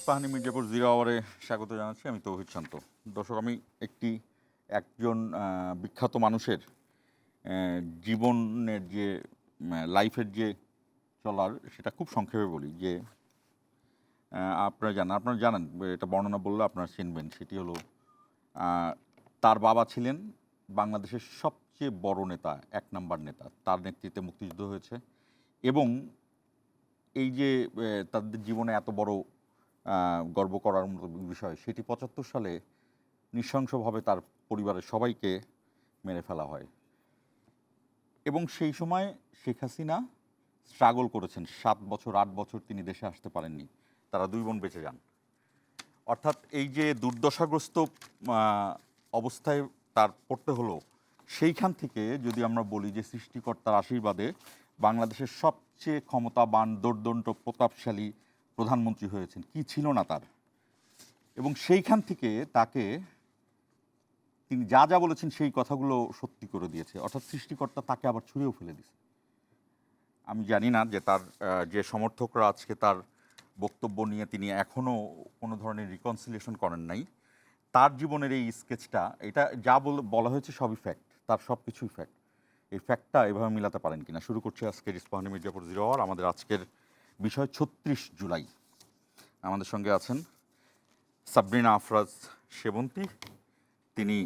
Ispahani Mirzapur zero আওয়ারে স্বাগত জানাচ্ছি। আমি তৌহিদ শান্ত। দর্শক, আমি একজন বিখ্যাত মানুষের জীবনের যে লাইফের যে চলার, সেটা খুব সংক্ষেপে বলি যে আপনারা জানেন, এটা বর্ণনা বললে আপনারা চিনবেন। সেটি হলো, তার বাবা ছিলেন বাংলাদেশের সবচেয়ে বড় নেতা, 1 নম্বর নেতা। তার নেতৃত্বে মুক্তিযুদ্ধ হয়েছে এবং এই যে তাদের জীবনে এত বড় গর্ব করার মতো বিষয়, সেটি ৭৫ সালে নৃশংসভাবে তার পরিবারের সবাইকে মেরে ফেলা হয়। এবং সেই সময় শেখ হাসিনা স্ট্রাগল করেছেন। 7 বছর 8 বছর তিনি দেশে আসতে পারেননি। তারা 2 বোন বেঁচে যান। অর্থাৎ এই যে দুর্দশাগ্রস্ত অবস্থায় তার পড়তে হলো, সেইখান থেকে যদি আমরা বলি যে সৃষ্টিকর্তার আশীর্বাদে বাংলাদেশের সবচেয়ে ক্ষমতাবান, দুর্দণ্ড, প্রতাপশালী প্রধানমন্ত্রী হয়েছেন, কি ছিল না তার। এবং সেইখান থেকে তিনি যা যা বলেছেন সেই কথাগুলো সত্যি করে দিয়েছে। অর্থাৎ সৃষ্টিকর্তা তাকে আবার ছুঁড়েও ফেলে দিয়েছে। আমি জানি না যে তার যে সমর্থকরা আজকে তার বক্তব্য নিয়ে তিনি এখনও কোনো ধরনের রিকনসিলিয়েশন করেন নাই। তার জীবনের এই স্কেচটা, এটা যা বলা হয়েছে সবই ফ্যাক্ট, তার সব কিছুই ফ্যাক্ট। এই ফ্যাক্টটা এভাবে মিলাতে পারেন কিনা। শুরু করছি আজকের ইস্পাহানি মির্জাপুর জিরো আওয়ার। আমাদের আজকের বিষয় ৩৬ জুলাই। আমাদের সঙ্গে আছেন সাবরিনা আফরাজ সেবন্তী, তিনি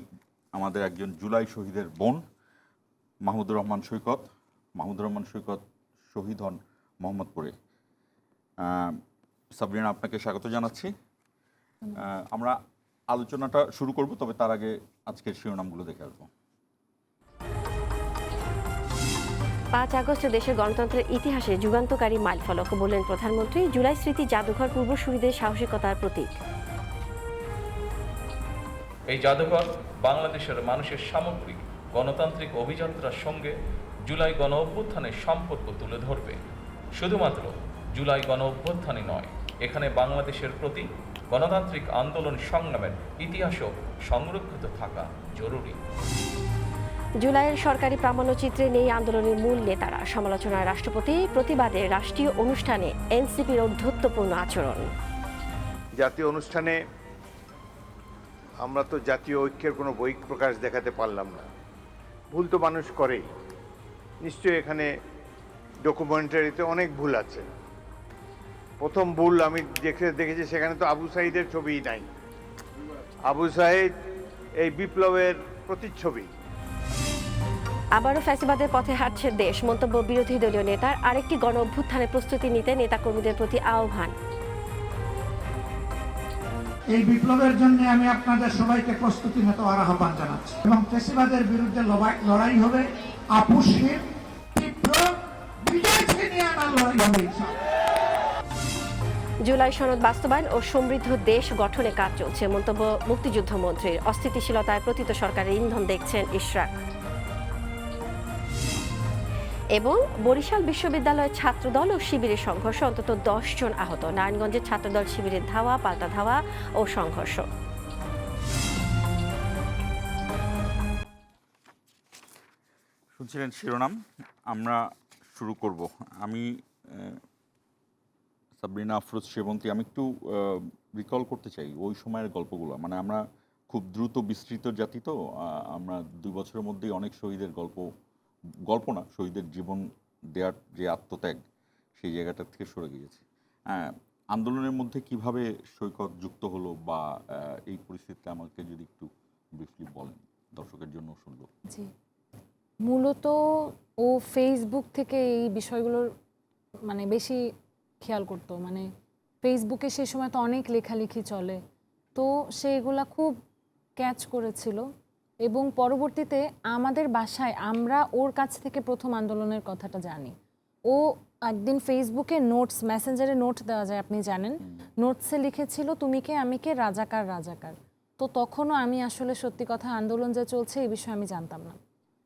আমাদের একজন জুলাই শহীদের বোন। মাহমুদুর রহমান সৈকত শহীদ হন মোহাম্মদপুরে। সাবরিনা, আপনাকে স্বাগত জানাচ্ছি। আমরা আলোচনাটা শুরু করব, তবে তার আগে আজকের শিরোনামগুলো দেখে আসবো। 5 আগস্ট দেশের গণতন্ত্রের ইতিহাসে যুগান্তকারী মাইলফলক বললেন প্রধানমন্ত্রী। জুলাই স্মৃতি জাদুঘর পূর্বসূরিদের সাহসিকতার প্রতীক। এই জাদুঘর বাংলাদেশের মানুষের সামগ্রিক গণতান্ত্রিক অভিযাত্রার সঙ্গে জুলাই গণ অভ্যুত্থানের সম্পর্ক তুলে ধরবে। শুধুমাত্র জুলাই গণ অভ্যুত্থানই নয়, এখানে বাংলাদেশের প্রতি গণতান্ত্রিক আন্দোলন সংগ্রামের ইতিহাসও সংরক্ষিত থাকা জরুরি। জুলাইয়ের সরকারি প্রামাণ্যচিত্রে নেই আন্দোলনের মূল নেতারা। সমালোচনায় রাষ্ট্রপতি, প্রতিবাদে রাষ্ট্রীয় অনুষ্ঠানে এনসিপির ঔদ্ধত্যপূর্ণ আচরণ। জাতীয় অনুষ্ঠানে আমরা তো জাতীয় ঐক্যের কোনো বহিঃপ্রকাশ দেখাতে পারলাম না। ভুল তো মানুষ করেই, নিশ্চয়ই এখানে ডকুমেন্টারিতে অনেক ভুল আছে। প্রথম ভুল আমি দেখেছি, সেখানে তো আবু সাঈদের ছবিই নাই। আবু সাঈদ এই বিপ্লবের প্রতিচ্ছবি। আবারও ফ্যাসিবাদের পথে হাঁটছে দেশ, মন্তব্য বিরোধী দলীয় নেতার। আরেকটি গণ অভ্যুত্থানের প্রস্তুতি নিতে নেতাকর্মীদের প্রতি আহ্বান। এই বিপ্লবের জন্য আমি আপনাদের সবাইকে প্রস্তুতি নিতে আহ্বান জানাচ্ছি এবং ফ্যাসিবাদের বিরুদ্ধে লড়াই হবে আপোষহীন, তীব্র, বিজয় ছিনিয়ে আনার লড়াই হবে। জুলাই সনদ বাস্তবায়ন ও সমৃদ্ধ দেশ গঠনে কাজ চলছে, মন্তব্য মুক্তিযুদ্ধ মন্ত্রীর। অস্থিতিশীলতায় পতিত সরকারের ইন্ধন দেখছেন ইশরাক। এবং বরিশাল বিশ্ববিদ্যালয়ের ছাত্রদল ও শিবিরের সংঘর্ষ, অন্তত 10 জন আহত। নারায়ণগঞ্জের ছাত্রদল শিবিরের ধাওয়া, পাল্টা ধাওয়া ও সংঘর্ষ। শুনছিলেন শিরোনাম, আমরা শুরু করব। আমি সাবরিনা আফরোজ সেবন্তী, আমি একটু রিকল করতে চাই ওই সময়ের গল্পগুলো। মানে আমরা খুব দ্রুত বিস্তৃত জাতি, তো আমরা 2 বছরের মধ্যেই অনেক শহীদের গল্প না, শহীদের জীবন দেওয়ার যে আত্মত্যাগ, সেই জায়গাটা থেকে সরে গিয়েছি। আন্দোলনের মধ্যে কিভাবে সৈকত যুক্ত হলো, বা এই পরিস্থিতিতে আমাকে যদি একটু ব্রিফলি বলেন, দর্শকের জন্য শুনবো। জি, মূলত ও ফেসবুক থেকে এই বিষয়গুলোর মানে বেশি খেয়াল করতো। মানে ফেসবুকে সেই সময় তো অনেক লেখালেখি চলে, তো সেগুলা খুব ক্যাচ করেছিল। এবং পরবর্তীতে আমাদের বাসায় আমরা ওর কাছ থেকে প্রথম আন্দোলনের কথাটা জানি। ও একদিন ফেসবুকে নোটস, মেসেঞ্জারে নোট দেওয়া যায় আপনি জানেন, নোটসে লিখেছিল তুমি কে আমি কে, রাজাকার রাজাকার। তো তখনও আমি আসলে সত্যি কথা আন্দোলন যে চলছে এই বিষয়ে আমি জানতাম না।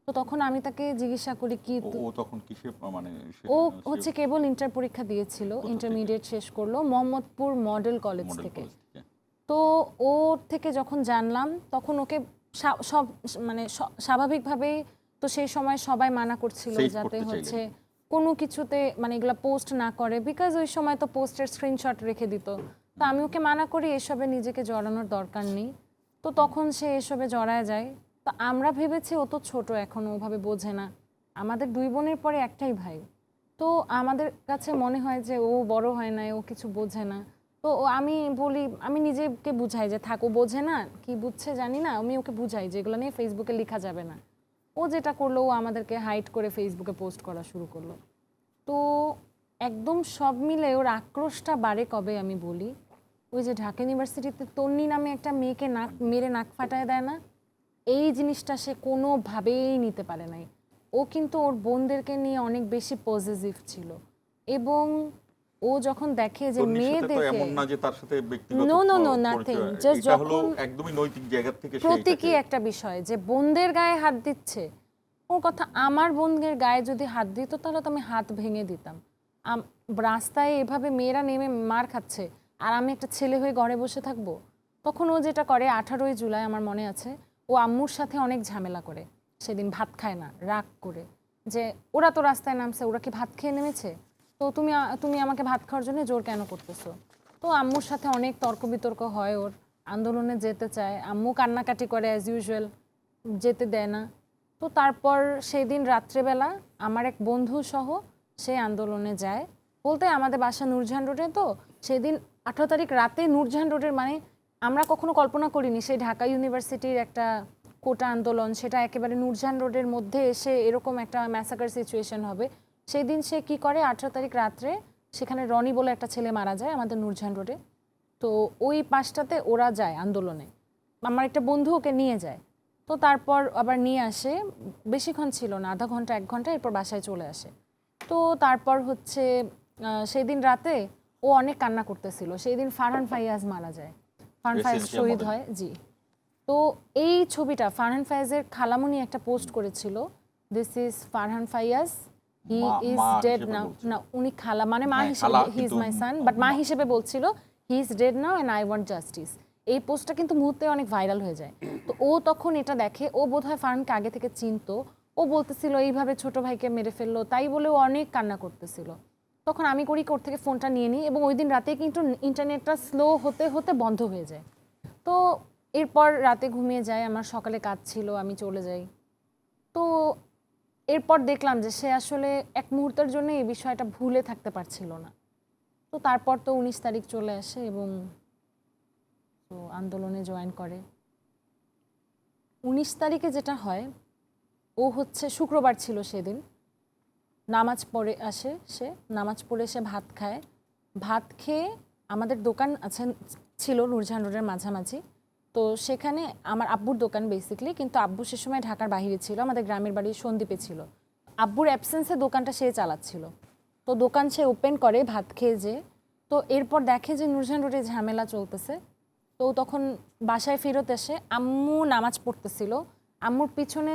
তো তখন আমি তাকে জিজ্ঞাসা করি কি ও তখন কিসে, মানে ও হচ্ছে কেবল ইন্টার পরীক্ষা দিয়েছিল, ইন্টারমিডিয়েট শেষ করলো মোহাম্মদপুর মডেল কলেজ থেকে। তো ওর থেকে যখন জানলাম তখন ওকে সব মানে স্বাভাবিকভাবেই তো সেই সময় সবাই মানা করছিল যাতে হচ্ছে কোনো কিছুতে মানে এগুলা পোস্ট না করে, বিকজ ওই সময় তো পোস্টের স্ক্রিনশট রেখে দিত। তো আমি ওকে মানা করি এসবে নিজেকে জড়ানোর দরকার নেই। তো তখন সে এসবে জড়ায় যায়। তো আমরা ভেবেছি ও তো ছোট এখন, ওভাবে বোঝে না। আমাদের 2 বোনের পরে একটাই ভাই। তো আমাদের কাছে মনে হয় যে ও বড় হয় নাই, ও কিছু বোঝে না। তো আমি বলি, আমি নিজেকে বুঝাই যে থাক, ও বোঝে না, কি বুঝছে জানি না, আমি ওকে বুঝাই যে এগুলো নিয়ে ফেসবুকে লেখা যাবে না। ও যেটা করলো, ও আমাদেরকে হাইড করে ফেসবুকে পোস্ট করা শুরু করলো। তো একদম সব মিলে ওর আক্রোশটা বাড়ে কবে আমি বলি, ওই যে ঢাকা ইউনিভার্সিটিতে তন্নি নামে একটা মেয়েকে নাক মেরে নাক ফাটায় দেয় না, এই জিনিসটা সে কোনোভাবেই নিতে পারে নাই। ও কিন্তু ওর বোনদেরকে নিয়ে অনেক বেশি পজিটিভ ছিল, এবং ও যখন দেখে যে তন্নির সাথে তো মেয়েদেরকে, এমন না যে তার সাথে ব্যক্তিগত No, no, no, পরিচয়। nothing. Just এটা হলো যখন একদমই নৈতিক জায়গা থেকে সে প্রতীকী এটাকে- একটা বিষয় যে বোনদের গায়ে হাত দিচ্ছে। ওর কথা, আমার বোনদের গায়ে যদি হাত দিত তাহলে তো আমি হাত ভেঙে দিতাম। রাস্তায় এভাবে মেয়েরা নেমে মার খাচ্ছে আর আমি একটা ছেলে হয়ে ঘরে বসে থাকবো? তখন ও যেটা করে, 18ই জুলাই আমার মনে আছে, ও আম্মুর সাথে অনেক ঝামেলা করে। সেদিন ভাত খায় না, রাগ করে, যে ওরা তো রাস্তায় নামছে, ওরা কি ভাত খেয়ে নেমেছে? তো তুমি আমাকে ভাত খাওয়ার জন্য জোর কেন করতেছো? তো আম্মুর সাথে অনেক তর্ক বিতর্ক হয় ওর, আন্দোলনে যেতে চায়, আম্মু কান্নাকাটি করে অ্যাজ ইউজুয়াল, যেতে দেয় না। তো তারপর সেই দিন রাত্রেবেলা আমার এক বন্ধু সহ সেই আন্দোলনে যায়। বলতে আমাদের বাসা নূরজাহান রোডে, তো সেদিন 18 তারিখ রাতে নূরজাহান রোডের, মানে আমরা কখনো কল্পনা করিনি সেই ঢাকা ইউনিভার্সিটির একটা কোটা আন্দোলন, সেটা একেবারে নূরজাহান রোডের মধ্যে এসে এরকম একটা ম্যাসাকার সিচুয়েশন হবে। সেই দিন সে কি করে, 18 তারিখ রাত্রে সেখানে রনি বলে একটা ছেলে মারা যায় আমাদের নূরজাহান রোডে। তো ওই পাশটাতে ওরা যায় আন্দোলনে, আমার একটা বন্ধু ওকে নিয়ে যায়। তো তারপর আবার নিয়ে আসে, বেশিক্ষণ ছিল না, আধা ঘন্টা 1 ঘন্টা, এরপর বাসায় চলে আসে। তো তারপর হচ্ছে সেই দিন রাতে ও অনেক কান্না করতেছিল। সেই দিন ফারহান ফাইয়াজ মারা যায়, ফারহান ফাইয়াজ Essential শহীদ model. হয়, জি। তো এই ছবিটা ফারহান ফাইয়াজের খালামুনি একটা পোস্ট করেছিল, this is Farhan Fayaz, he is মা ডেড হিসেবে নাও। বলছে। না, উনি খালা, মানে মা হ্যাঁ, হিসেবে, খালা, হি ইজ কিন্তু মাই সান, বাট মা হিসেবে বলছিল he is dead now and I want justice. এই পোস্টটা কিন্তু মুহূর্তে অনেক ভাইরাল হয়ে যায়। তো ও তখন এটা দেখে, ও বোধহয় ফারহানকে আগে থেকে চিনতো, ও বলতেছিল এইভাবে ছোট ভাইকে মেরে ফেললো, তাই বলে ও অনেক কান্না করতেছিল। তখন আমি করি ওর থেকে ফোনটা নিয়ে নিই, এবং ওই দিন রাতে কিন্তু ইন্টারনেটটা স্লো হতে হতে বন্ধ হয়ে যায়। তো এরপর রাতে ঘুমিয়ে যায়, আমার সকালে কাজ ছিল, আমি চলে যাই। তো এরপর দেখলাম যে সে আসলে এক মুহূর্তের জন্য এই বিষয়টা ভুলে থাকতে পারছিল না। তো তারপর তো 19 তারিখ চলে আসে এবং তো আন্দোলনে জয়েন করে। 19 তারিখে যেটা হয়, ও হচ্ছে শুক্রবার ছিল সেদিন, নামাজ পড়ে আসে, সে নামাজ পড়ে এসে ভাত খায়। ভাত খেয়ে আমাদের দোকান আছে, ছিল নূরজাহান রোডের মাঝামাঝি। তো সেখানে আমার আব্বুর দোকান বেসিক্যালি, কিন্তু আব্বু সে সময় ঢাকার বাইরে ছিল, আমাদের গ্রামের বাড়ি সন্দ্বীপে ছিল। আব্বুর অ্যাবসেন্সে দোকানটা সে চালাচ্ছিল। তো দোকান সে ওপেন করে ভাত খেয়ে যে, তো এরপর দেখে যে নূরজাহান রোডে ঝামেলা চলতেছে। তো তখন বাসায় ফেরত এসে আম্মু নামাজ পড়তেছিল, আম্মুর পিছনে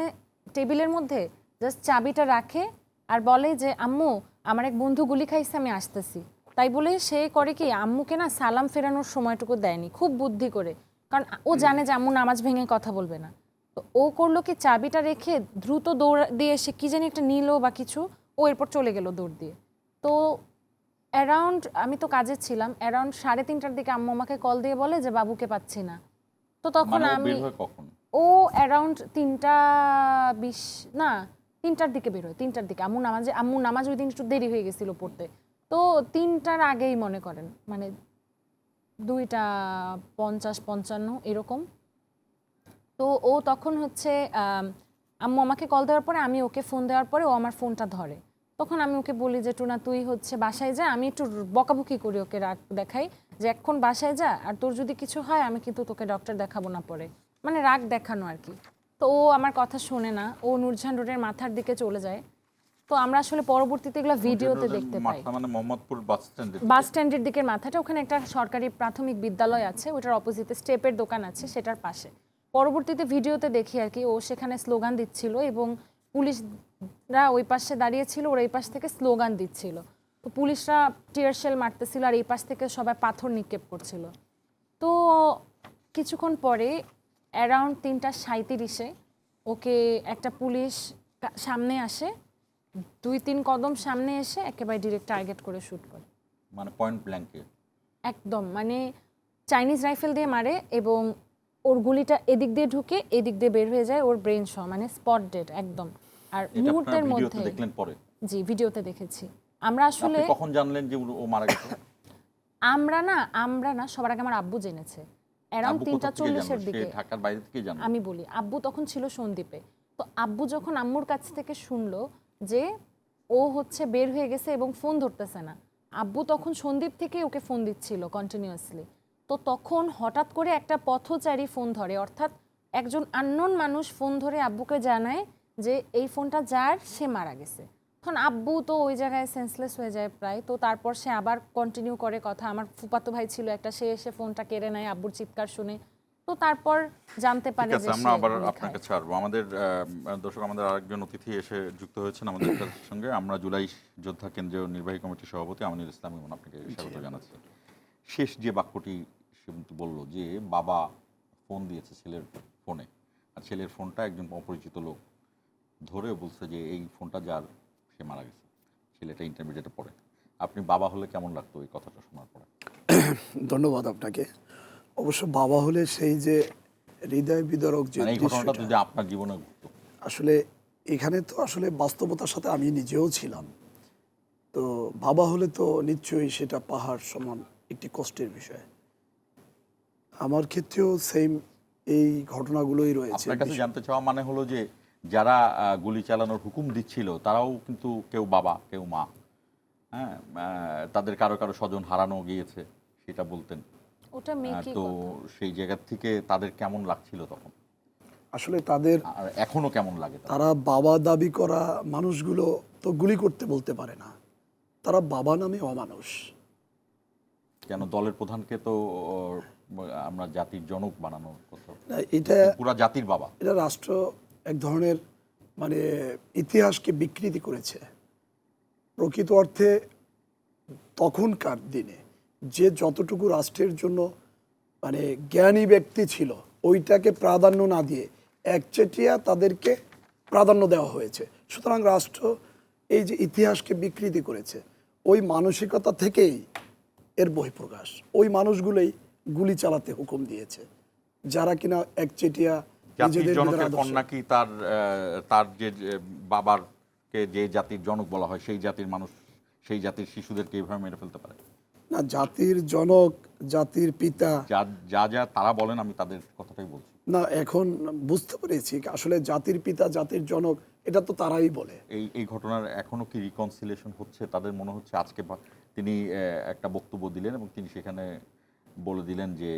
টেবিলের মধ্যে জাস্ট চাবিটা রাখে আর বলে যে আম্মু আমার এক বন্ধু গুলি খাইছে, আমি আসতেছি। তাই বলে সে করে কি, আম্মুকে না সালাম ফেরানোর সময়টুকু দেয়নি, খুব বুদ্ধি করে, কারণ ও জানে যে আম্মু নামাজ ভেঙে কথা বলবে না। তো ও করলো কি, চাবিটা রেখে দ্রুত দৌড় দিয়ে এসে কি জানি একটা নিল বা কিছু, ও এরপর চলে গেল দৌড় দিয়ে। তো অ্যারাউন্ড, আমি তো কাজে ছিলাম, অ্যারাউন্ড 3:30টার দিকে আম্মু আমাকে কল দিয়ে বলে যে বাবুকে পাচ্ছি না। তো তখন মানে ও আমি, বের হয় কখন? ও অ্যারাউন্ড 3:20, না 3টার দিকে বের হয়, 3টার দিকে। আম্মু নামাজ ওই দিন একটু দেরি হয়ে গেছিল পড়তে। তো 3টার আগেই মনে করেন, মানে 2:50-55 এরকম। তো ও তখন হচ্ছে আম্মু আমাকে কল দেওয়ার পরে, আমি ওকে ফোন দেওয়ার পরে ও আমার ফোনটা ধরে। তখন আমি ওকে বলি যে টুনা তুই হচ্ছে বাসায় যা, আমি একটু বকাবকি করি ওকে, রাগ দেখাই যে এখন বাসায় যা, আর তোর যদি কিছু হয় আমি কিন্তু তোকে ডক্টর দেখাবো না পরে, মানে রাগ দেখানো আর কি। তো ও আমার কথা শোনে না, ও নূরজাহান রোডের মাথার দিকে চলে যায়। তো আমরা আসলে পরবর্তীতে এগুলো ভিডিওতে দেখতে পাই। মাথা মানে মোহাম্মদপুর বাস স্ট্যান্ড। বাস স্ট্যান্ডের দিকের মাথাটা, ওখানে একটা সরকারি প্রাথমিক বিদ্যালয় আছে, ওটার অপোজিটে স্টেপের দোকান আছে, সেটার পাশে। পরবর্তীতে ভিডিওতে দেখি আর কি, ও সেখানে স্লোগান দিচ্ছিল এবং পুলিশরা ওই পাশে দাঁড়িয়েছিল, ওরা এই পাশ থেকে স্লোগান দিচ্ছিল। তো পুলিশরা টিয়ার শেল মারতেছিল আর এই পাশ থেকে সবাই পাথর নিক্ষেপ করছিল। তো কিছুক্ষণ পরে অ্যারাউন্ড 3:37-এ ওকে একটা পুলিশ সামনে আসে, 2-3 কদম সামনে এসে একেবারে ডিরেক্ট টার্গেট করে শ্যুট করে। মানে পয়েন্ট ব্ল্যাঙ্কে? একদম মানে চাইনিজ রাইফেল দিয়ে মারে এবং ওর গুলিটা এদিক দিয়ে ঢুকে এদিক দিয়ে বের হয়ে যায় ওর ব্রেন সহ, মানে স্পট ডেড একদম। আর এটা আপনারা মুহূর্তের ভিডিওতে মধ্যে, দেখলেন পরে? জি ভিডিওতে দেখেছি আমরা। আসলে আপনি কখন জানলেন যে ও মারা গেছে? আমরা না সবার আগে আমার আব্বু জেনেছে অ্যারাউন্ড আব্বু কোথা থেকে 3:40-এর জানলো? সে দিকে। ঢাকার বাইরে থেকে জানলো? আমি বলি, আব্বু তখন ছিল সন্দ্বীপে। তো আব্বু যখন আম্মুর কাছ থেকে শুনলো যে ও হচ্ছে বের হয়ে গেছে এবং ফোন ধরতেছে না, আব্বু তখন সন্দ্বীপ থেকে ওকে ফোন দিচ্ছিল কন্টিনিউয়াসলি। তো তখন হঠাৎ করে একটা পথচারী ফোন ধরে, অর্থাৎ একজন আননোন মানুষ ফোন ধরে আব্বুকে জানায় যে এই ফোনটা যার, সে মারা গেছে। তখন আব্বু তো ওই জায়গায় সেন্সলেস হয়ে যায় প্রায়। তো তারপর সে আবার কন্টিনিউ করে কথা। আমার ফুফাতো ভাই ছিল একটা, সে এসে ফোনটা কেড়ে নেয় আব্বুর চিৎকার শুনে। তো তারপর জানতে পারে ঠিক আছে, যে আমরা সে আবার গুলি আপনাকে খায়। ছাড়বো। আমাদের দর্শক, আমাদের আরেকজন অতিথি এসে যুক্ত হয়েছেন আমাদের সঙ্গে। আমরা জুলাই যোদ্ধা কেন্দ্রীয় নির্বাহী কমিটির সভাপতি আমিনুল ইসলাম ইমন আপনাকে স্বাগত জানাচ্ছি। শেষ যে বাক্যটি সে বললো যে বাবা ফোন দিয়েছে ছেলের ফোনে, আর ছেলের ফোনটা একজন অপরিচিত লোক ধরে বলছে যে এই ফোনটা যার, সে মারা গেছে। ছেলেটা ইন্টারমিডিয়েটে পড়ে। আপনি বাবা হলে কেমন লাগতো এই কথাটা শোনার পরে? ধন্যবাদ আপনাকে। অবশ্য বাবা হলে সেই যে হৃদয় বিদারক যে মানে এই ঘটনাটা দৃশ্যটা, যদি আপনার জীবনে ঘটতো? আসলে এখানে তো আসলে বাস্তবতার সাথে আমি নিজেও ছিলাম। তো বাবা হলে তো নিশ্চয়ই সেটা পাহাড় সমান একটি কষ্টের বিষয়। আমার ক্ষেত্রেও সেম এই ঘটনাগুলোই রয়েছে। আপনার কাছে জানতে চাওয়া মানে হলো যে যারা গুলি চালানোর হুকুম দিচ্ছিল তারাও কিন্তু কেউ বাবা কেউ মা, হ্যাঁ, তাদের কারো কারো স্বজন হারানো গিয়েছে, সেটা বলতেন। ওটা মেকি তো কথা। সেই জায়গা থেকে তাদের কেমন লাগছিল তখন, আসলে তাদের, আর এখনো কেমন লাগে তাদের? তারা বাবা দাবি করা মানুষগুলো তো গুলি করতে বলতে পারে না, তারা বাবা নামে অমানুষ। কেন দলের প্রধানকে তো আমরা জাতির জনক বানানোর কথা, না, এটা পুরা জাতির বাবা। এটা রাষ্ট্র এক ধরনের মানে ইতিহাসকে বিকৃতি করেছে। প্রকৃত অর্থে তখনকার দিনে যে যতটুকু রাষ্ট্রের জন্য মানে জ্ঞানী ব্যক্তি ছিল, ওইটাকে প্রাধান্য না দিয়ে একচেটিয়া তাদেরকে প্রাধান্য দেওয়া হয়েছে। সুতরাং রাষ্ট্র এই যে ইতিহাসকে বিকৃতি করেছে, ওই মানসিকতা থেকেই এর বহিঃপ্রকাশ। ওই মানুষগুলোই গুলি চালাতে হুকুম দিয়েছে, যারা কিনা একচেটিয়া জাতির নিজেদের ভিতরে জনকের আদর্শ। কন্যা কি তার যে বাবারকে যে জাতির জনক বলা হয়, সেই জাতির মানুষ সেই জাতির শিশুদেরকে এইভাবে মেরে ফেলতে পারে? না, জাতির জনক, জাতির পিতা, যা যা যা তারা বলেন, আমি তাদের কথাটাই বলছি। না এখন বুঝতে পেরেছি আসলে জাতির পিতা জাতির জনক এটা তো তারাই বলে। এই ঘটনার এখনো কি রিকনসিলিয়েশন হচ্ছে? তাদের মনে হচ্ছে আজকে তিনি একটা বক্তব্য দিলেন এবং তিনি সেখানে বলে দিলেন যে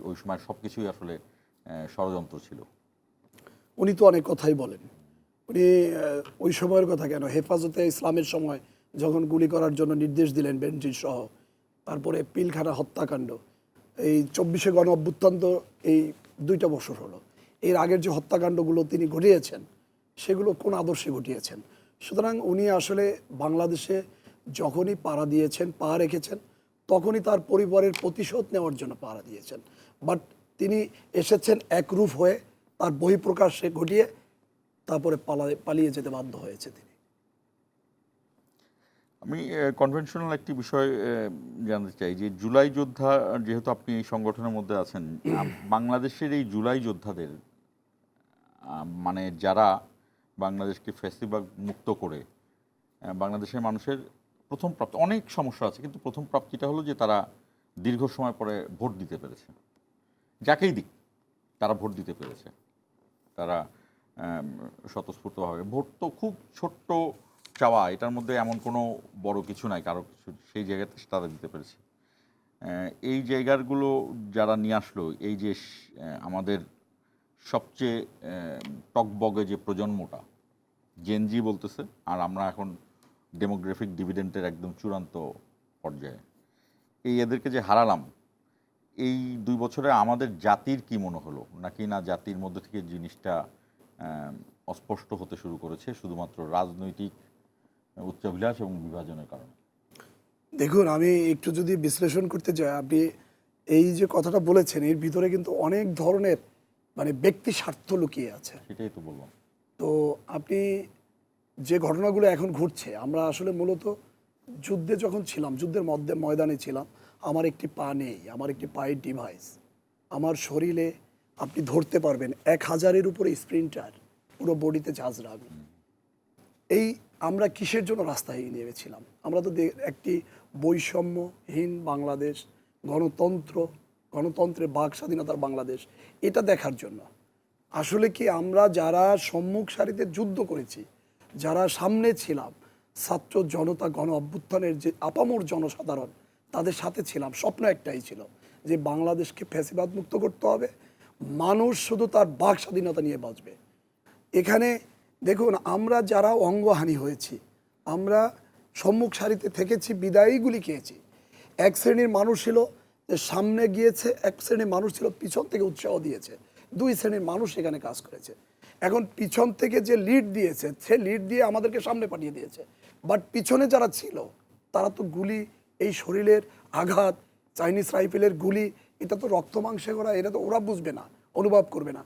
ওই সময় সব কিছুই আসলে ষড়যন্ত্র ছিল। উনি তো অনেক কথাই বলেন। উনি ওই সময়ের কথা কেন, হেফাজতে ইসলামের সময় যখন গুলি করার জন্য নির্দেশ দিলেন বেনজির সহ, তারপরে পিলখানা হত্যাকাণ্ড, এই 24শে গণ অভ্যুত্থান তো এই 2টা বছর হলো। এর আগের যে হত্যাকাণ্ডগুলো তিনি ঘটিয়েছেন সেগুলো কোন আদর্শে ঘটিয়েছেন? সুতরাং উনি আসলে বাংলাদেশে যখনই পাড়া দিয়েছেন, পা রেখেছেন, তখনই তার পরিবারের প্রতিশোধ নেওয়ার জন্য পাড়া দিয়েছেন। বাট তিনি এসেছেন একরূপ হয়ে, তার বহিঃপ্রকাশে ঘটিয়ে তারপরে পালিয়ে যেতে বাধ্য হয়েছে তিনি। আমি কনভেনশনাল একটি বিষয় জানতে চাই যে জুলাই যোদ্ধা, যেহেতু আপনি এই সংগঠনের মধ্যে আছেন, বাংলাদেশের এই জুলাই যোদ্ধাদের মানে যারা বাংলাদেশকে ফ্যাসিবাদ মুক্ত করে বাংলাদেশের মানুষের প্রথম প্রাপ্তি, অনেক সমস্যা আছে কিন্তু প্রথম প্রাপ্তিটা হলো যে তারা দীর্ঘ সময় পরে ভোট দিতে পেরেছে। যাকেই দিক তারা ভোট দিতে পেরেছে, তারা স্বতঃস্ফূর্তভাবে। ভোট তো খুব ছোট্ট চাওয়া, এটার মধ্যে এমন কোনো বড় কিছু নাই কারো কিছু, সেই জায়গাতে তারা দিতে পেরেছে। এই জায়গাগুলো যারা নিয়ে আসলো, এই যে আমাদের সবচেয়ে টকবগে যে প্রজন্মটা জেনজি বলতেছে, আর আমরা এখন ডেমোগ্রাফিক ডিভিডেন্টের একদম চূড়ান্ত পর্যায়ে, এদেরকে যে হারালাম, এই 2 বছরে আমাদের জাতির কি মনে হলো, নাকি না জাতির মধ্যে থেকে জিনিসটা অস্পষ্ট হতে শুরু করেছে শুধুমাত্র রাজনৈতিক উচ্চাভিলাষ এবং বিভাজনের কারণে? দেখুন, আমি একটু যদি বিশ্লেষণ করতে যাই, আপনি এই যে কথাটা বলেছেন এর ভিতরে কিন্তু অনেক ধরনের মানে ব্যক্তি স্বার্থ লুকিয়ে আছে। সেটাই তো বললাম। তো আপনি যে ঘটনাগুলো এখন ঘটছে, আমরা আসলে মূলত যুদ্ধে যখন ছিলাম, যুদ্ধের ময়দানে ছিলাম, আমার একটি পা নেই, আমার একটি পায়ের ডিভাইস, আমার শরীরে আপনি ধরতে পারবেন 1000-এর উপরে স্প্রিন্টার, পুরো বডিতে চার্জরা আমি। এই আমরা কিসের জন্য রাস্তায় নেমেছিলাম? আমরা তো একটি বৈষম্যহীন বাংলাদেশ, গণতন্ত্রের বাক স্বাধীনতার বাংলাদেশ, এটা দেখার জন্য। আসলে কি আমরা যারা সম্মুখ সারিতে যুদ্ধ করেছি, যারা সামনে ছিলাম, ছাত্র জনতা গণ অভ্যুত্থানের যে আপামর জনসাধারণ, তাদের সাথে ছিলাম, স্বপ্ন একটাই ছিল যে বাংলাদেশকে ফ্যাসিবাদ মুক্ত করতে হবে, মানুষ শুধু তার বাক স্বাধীনতা নিয়ে বাঁচবে। এখানে দেখুন, আমরা যারা অঙ্গহানি হয়েছি, আমরা সম্মুখ সারিতে থেকেছি, বিদায়ীগুলি খেয়েছি। এক শ্রেণীর মানুষ ছিল যে সামনে গিয়েছে, এক শ্রেণীর মানুষ ছিল পিছন থেকে উৎসাহ দিয়েছে, দুই শ্রেণীর মানুষ এখানে কাজ করেছে। এখন পিছন থেকে যে লিড দিয়েছে, সে লিড দিয়ে আমাদেরকে সামনে পাঠিয়ে দিয়েছে, বাট পিছনে যারা ছিল তারা তো গুলি, এই শরীরের আঘাত, চাইনিজ রাইফেলের গুলি, এটা তো রক্ত মাংসে করা, এটা তো ওরা বুঝবে না, অনুভব করবে না।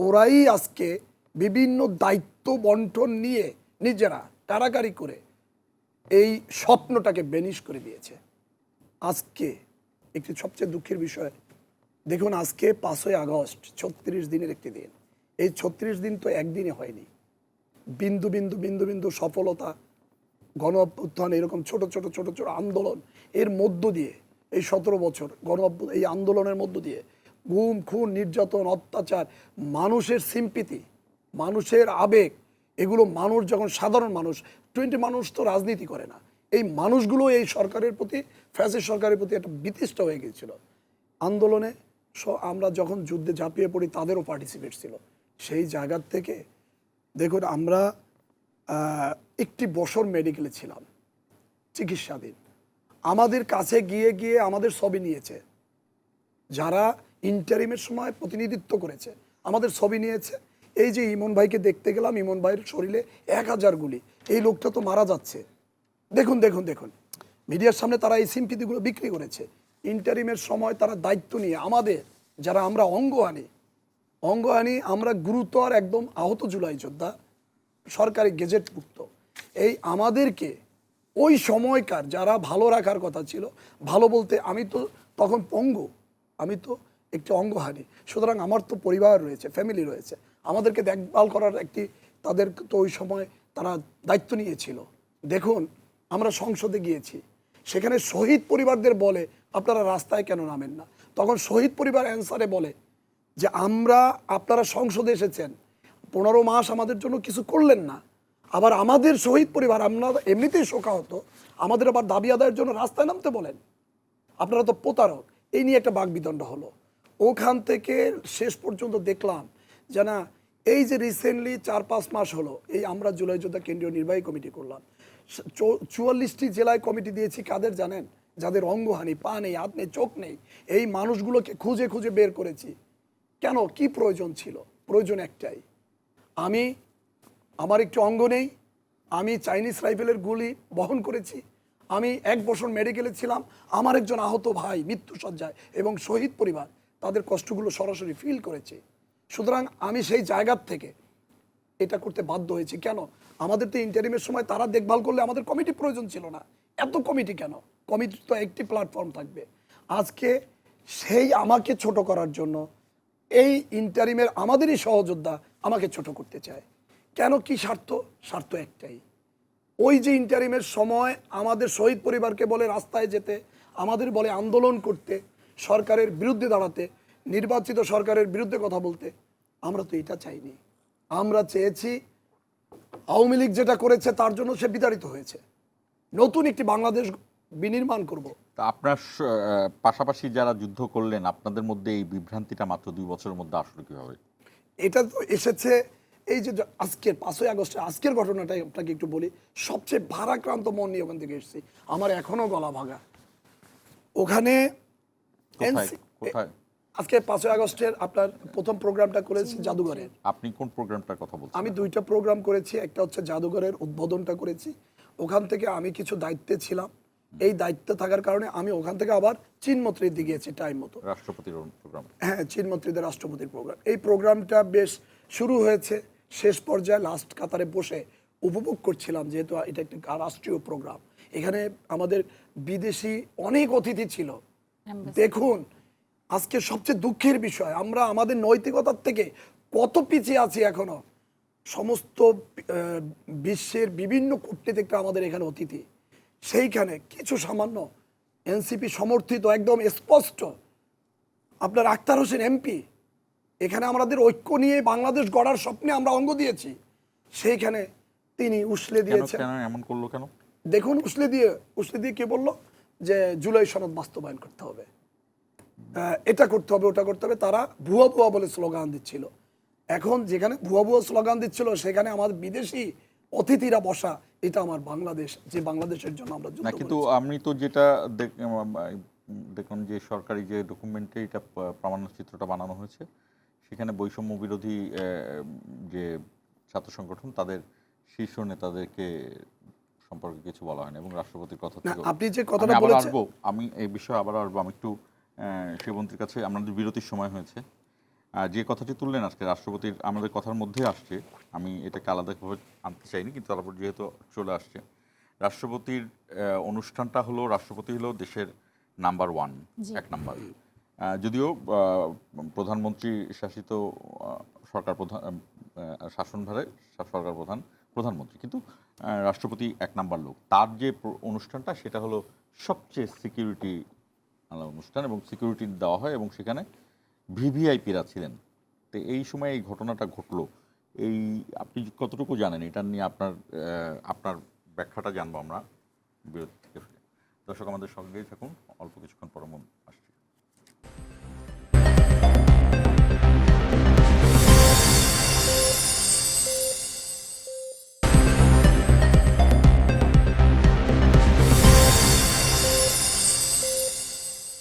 ওরাই আজকে বিভিন্ন দায়িত্ব বন্টন নিয়ে নিজেরা কারাকারি করে এই স্বপ্নটাকে বেনিশ করে দিয়েছে। আজকে একটি সবচেয়ে দুঃখের বিষয়, দেখুন আজকে 5ই আগস্ট 36 দিনের একটি দিন। এই 36 দিন তো একদিনে হয়নি, বিন্দু বিন্দু বিন্দু বিন্দু সফলতা, গণ অভ্যুত্থান, এরকম ছোট ছোট ছোট ছোট আন্দোলন, এর মধ্য দিয়ে এই 17 বছর এই আন্দোলনের মধ্য দিয়ে গুম, খুন, নির্যাতন, অত্যাচার, মানুষের সিম্পিতি, মানুষের আবেগ, এগুলো মানুষ যখন সাধারণ মানুষ, 20 মানুষ তো রাজনীতি করে না, এই মানুষগুলো এই সরকারের প্রতি, ফ্যাসিস্ট সরকারের প্রতি একটা বিতৃষ্ট হয়ে গিয়েছিল। আন্দোলনে আমরা যখন যুদ্ধে ঝাঁপিয়ে পড়ি, তাদেরও পার্টিসিপেট ছিল। সেই জায়গার থেকে দেখুন, আমরা একটি বছর মেডিকেলে ছিলাম, চিকিৎসাধীন। আমাদের কাছে গিয়ে গিয়ে আমাদের ছবি নিয়েছে, যারা ইন্টারিমের সময় প্রতিনিধিত্ব করেছে আমাদের ছবি নিয়েছে। এই যে ইমন ভাইকে দেখতে গেলাম, ইমন ভাইয়ের শরীরে 1000 গুলি, এই লোকটা তো মারা যাচ্ছে। দেখুন দেখুন দেখুন, মিডিয়ার সামনে তারা এই সিম্পিতিগুলো বিক্রি করেছে। ইন্টারিমের সময় তারা দায়িত্ব নিয়ে আমাদের, যারা আমরা অঙ্গহানি, আমরা গুরুতর একদম আহত জুলাই যোদ্ধা, সরকারি গেজেটভুক্ত, এই আমাদেরকে ওই সময়কার যারা ভালো রাখার কথা ছিল, ভালো বলতে আমি তো তখন পঙ্গু, আমি তো একটি অঙ্গহানি, সুতরাং আমার তো পরিবার রয়েছে, ফ্যামিলি রয়েছে, আমাদেরকে দেখভাল করার একটি, তাদের তো ওই সময় তারা দায়িত্ব নিয়েছিল। দেখুন, আমরা সংসদে গিয়েছি, সেখানে শহীদ পরিবারদের বলে আপনারা রাস্তায় কেন নামেন না? তখন শহীদ পরিবার অ্যান্সারে বলে যে আপনারা সংসদে এসেছেন, 15 মাস আমাদের জন্য কিছু করলেন না, আবার আমাদের শহীদ পরিবার, আমরা এমনিতেই শোকাহত, আমাদের আবার দাবি আদায়ের জন্য রাস্তায় নামতে বলেন, আপনারা তো প্রতারক। এই নিয়ে একটা বাকবিতণ্ড হলো। ওখান থেকে শেষ পর্যন্ত দেখলাম যে না, এই যে রিসেন্টলি 4-5 মাস হলো, এই আমরা জুলাই যোদ্ধা কেন্দ্রীয় নির্বাহী কমিটি করলাম, 44টি জেলায় কমিটি দিয়েছি। কাদের জানেন? যাদের অঙ্গহানি, পা নেই, হাত নেই, চোখ নেই, এই মানুষগুলোকে খুঁজে খুঁজে বের করেছি। কেন? কি প্রয়োজন ছিল? প্রয়োজন একটাই, আমার একটু অঙ্গ নেই, আমি চাইনিজ রাইফেলের গুলি বহন করেছি, আমি 1 বছর মেডিকেলে ছিলাম, আমার একজন আহত ভাই মৃত্যুসজ্জায়, এবং শহীদ পরিবার তাদের কষ্টগুলো সরাসরি ফিল করেছে। সুতরাং আমি সেই জায়গার থেকে এটা করতে বাধ্য হয়েছি। কেন? আমাদের তো ইন্টারিমের সময় তারা দেখভাল করলে আমাদের কমিটি প্রয়োজন ছিল না। এত কমিটি কেন? কমিটি তো একটি প্ল্যাটফর্ম থাকবে। আজকে সেই আমাকে ছোট করার জন্য এই ইন্টারিমের আমাদেরই সহযোদ্ধা আমাকে ছোট করতে চায়। কেন? কি স্বার্থ? স্বার্থ একটাই, ওই যে ইন্টারিমের সময় আমাদের শহীদ পরিবারকে বলে রাস্তায় যেতে, আমাদের বলে আন্দোলন করতে, সরকারের বিরুদ্ধে দাঁড়াতে, নির্বাচিত সরকারের বিরুদ্ধে কথা বলতে। আমরা তো এটা চাইনি। আমরা চেয়েছি আওয়ামী লীগ যেটা করেছে তার জন্য সে বিতাড়িত হয়েছে, নতুন একটি বাংলাদেশ বিনির্মাণ করব। তা আপনার পাশাপাশি যারা যুদ্ধ করলেন, আপনাদের মধ্যে এই বিভ্রান্তিটা মাত্র 2 বছরের মধ্যে আসলে কিভাবে? এটা তো এসেছে এই যে আজকের 5ই আগস্টে, আজকের ঘটনাটাই আপনাকে একটু বলি। সবচেয়ে ভারাক্রান্ত মন নিয়ে ওখান থেকে এসেছি, আমার এখনো গলা ভাঙা। ওখানে কোথায়? আজকে 5ই আগস্টের আপনার প্রথম প্রোগ্রামটা করেছি জাদুঘরের। আপনি কোন প্রোগ্রামটার কথা বলছেন? আমি 2টা প্রোগ্রাম করেছি, একটা হচ্ছে জাদুঘরের উদ্বোধনটা করেছি। ওখান থেকে আমি কিছু দায়িত্বে ছিলাম, এই দায়িত্বে থাকার কারণে আমি ওখান থেকে আবার চিনমন্ত্রীতে গিয়েছি টাইম মতো, রাষ্ট্রপতির প্রোগ্রাম। হ্যাঁ, চিনমন্ত্রীদের রাষ্ট্রপতির প্রোগ্রাম। এই প্রোগ্রামটা বেশ শুরু হয়েছে, শেষ পর্যায়ে লাস্ট কাতারে বসে উপভোগ করছিলাম, যেহেতু এটা একটি রাষ্ট্রীয় প্রোগ্রাম। এখানে আমাদের বিদেশি অনেক অতিথি ছিল। Embassy। দেখুন আজকে সবচেয়ে দুঃখের বিষয়, আমরা আমাদের নৈতিকতার থেকে কত পিছিয়ে আছি এখনো। সমস্ত বিশ্বের বিভিন্ন কূটনীতিকরা আমাদের এখানে অতিথি, সেইখানে কিছু সামান্য এনসিপি সমর্থিত একদম স্পষ্ট আপনার আখতার হোসেন এমপি, এখানে আমাদের ঐক্য নিয়ে বাংলাদেশ গড়ার স্বপ্নে আমরা অঙ্গ দিয়েছি, সেইখানে তিনি উসলে কেন দিয়েছেন। কেন এমন করলো কেন? দেখুন উসলে দিয়ে কি বললো যে জুলাই সনদ বাস্তবায়ন করতে হবে, এটা করতে হবে, ওটা করতে হবে। তারা ভুয়া ভুয়া বলে স্লোগান দিচ্ছিল। এখন যেখানে ভুয়া ভুয়া স্লোগান দিচ্ছিল সেখানে আমাদের বিদেশি অতিথিরা বসা, এটা আমার বাংলাদেশ, যে বাংলাদেশের জন্য আমরা যুদ্ধ না, কিন্তু করেছি। আমি তো যেটা দেখুন যে সরকারি যে ডকুমেন্টে এটা প্রামাণ্য চিত্রটা বানানো হয়েছে, সেখানে বৈষম্য বিরোধী যে ছাত্র সংগঠন তাদের শীর্ষ নেতাদেরকে সম্পর্কে কিছু বলা হয়নি এবং রাষ্ট্রপতির কথা না, থেকে আপনি যে কথাটা আমি আবার বলেছেন, আসবো, আমি এই বিষয়ে আবার আসবো। আমি একটু শিবন্তীর কাছে, আমাদের বিরতির সময় হয়েছে, যে কথাটি তুললেন আজকে রাষ্ট্রপতির আমাদের কথার মধ্যে আসছে, আমি এটাকে আলাদাভাবে আনতে চাইনি, কিন্তু তারপর যেহেতু চলে আসছে, রাষ্ট্রপতির অনুষ্ঠানটা হলো, রাষ্ট্রপতি হলো দেশের নাম্বার 1, এক নাম্বার। যদিও প্রধানমন্ত্রী শাসিত সরকার প্রধান, শাসনভারে সরকার প্রধানমন্ত্রী, কিন্তু রাষ্ট্রপতি এক নাম্বার লোক। তার যে অনুষ্ঠানটা সেটা হলো সবচেয়ে সিকিউরিটি অনুষ্ঠান এবং সিকিউরিটি দেওয়া হয় এবং সেখানে ভিভিআইপিরা ছিলেন। তো এই সময় এই ঘটনাটা ঘটলো, এই আপনি কতটুকু জানেন এটা নিয়ে? আপনার ব্যাখ্যাটা জানবো আমরা বিরতি থেকে ফিরে। দর্শক আমাদের সঙ্গেই থাকুন, অল্প কিছুক্ষণ পর আসছি।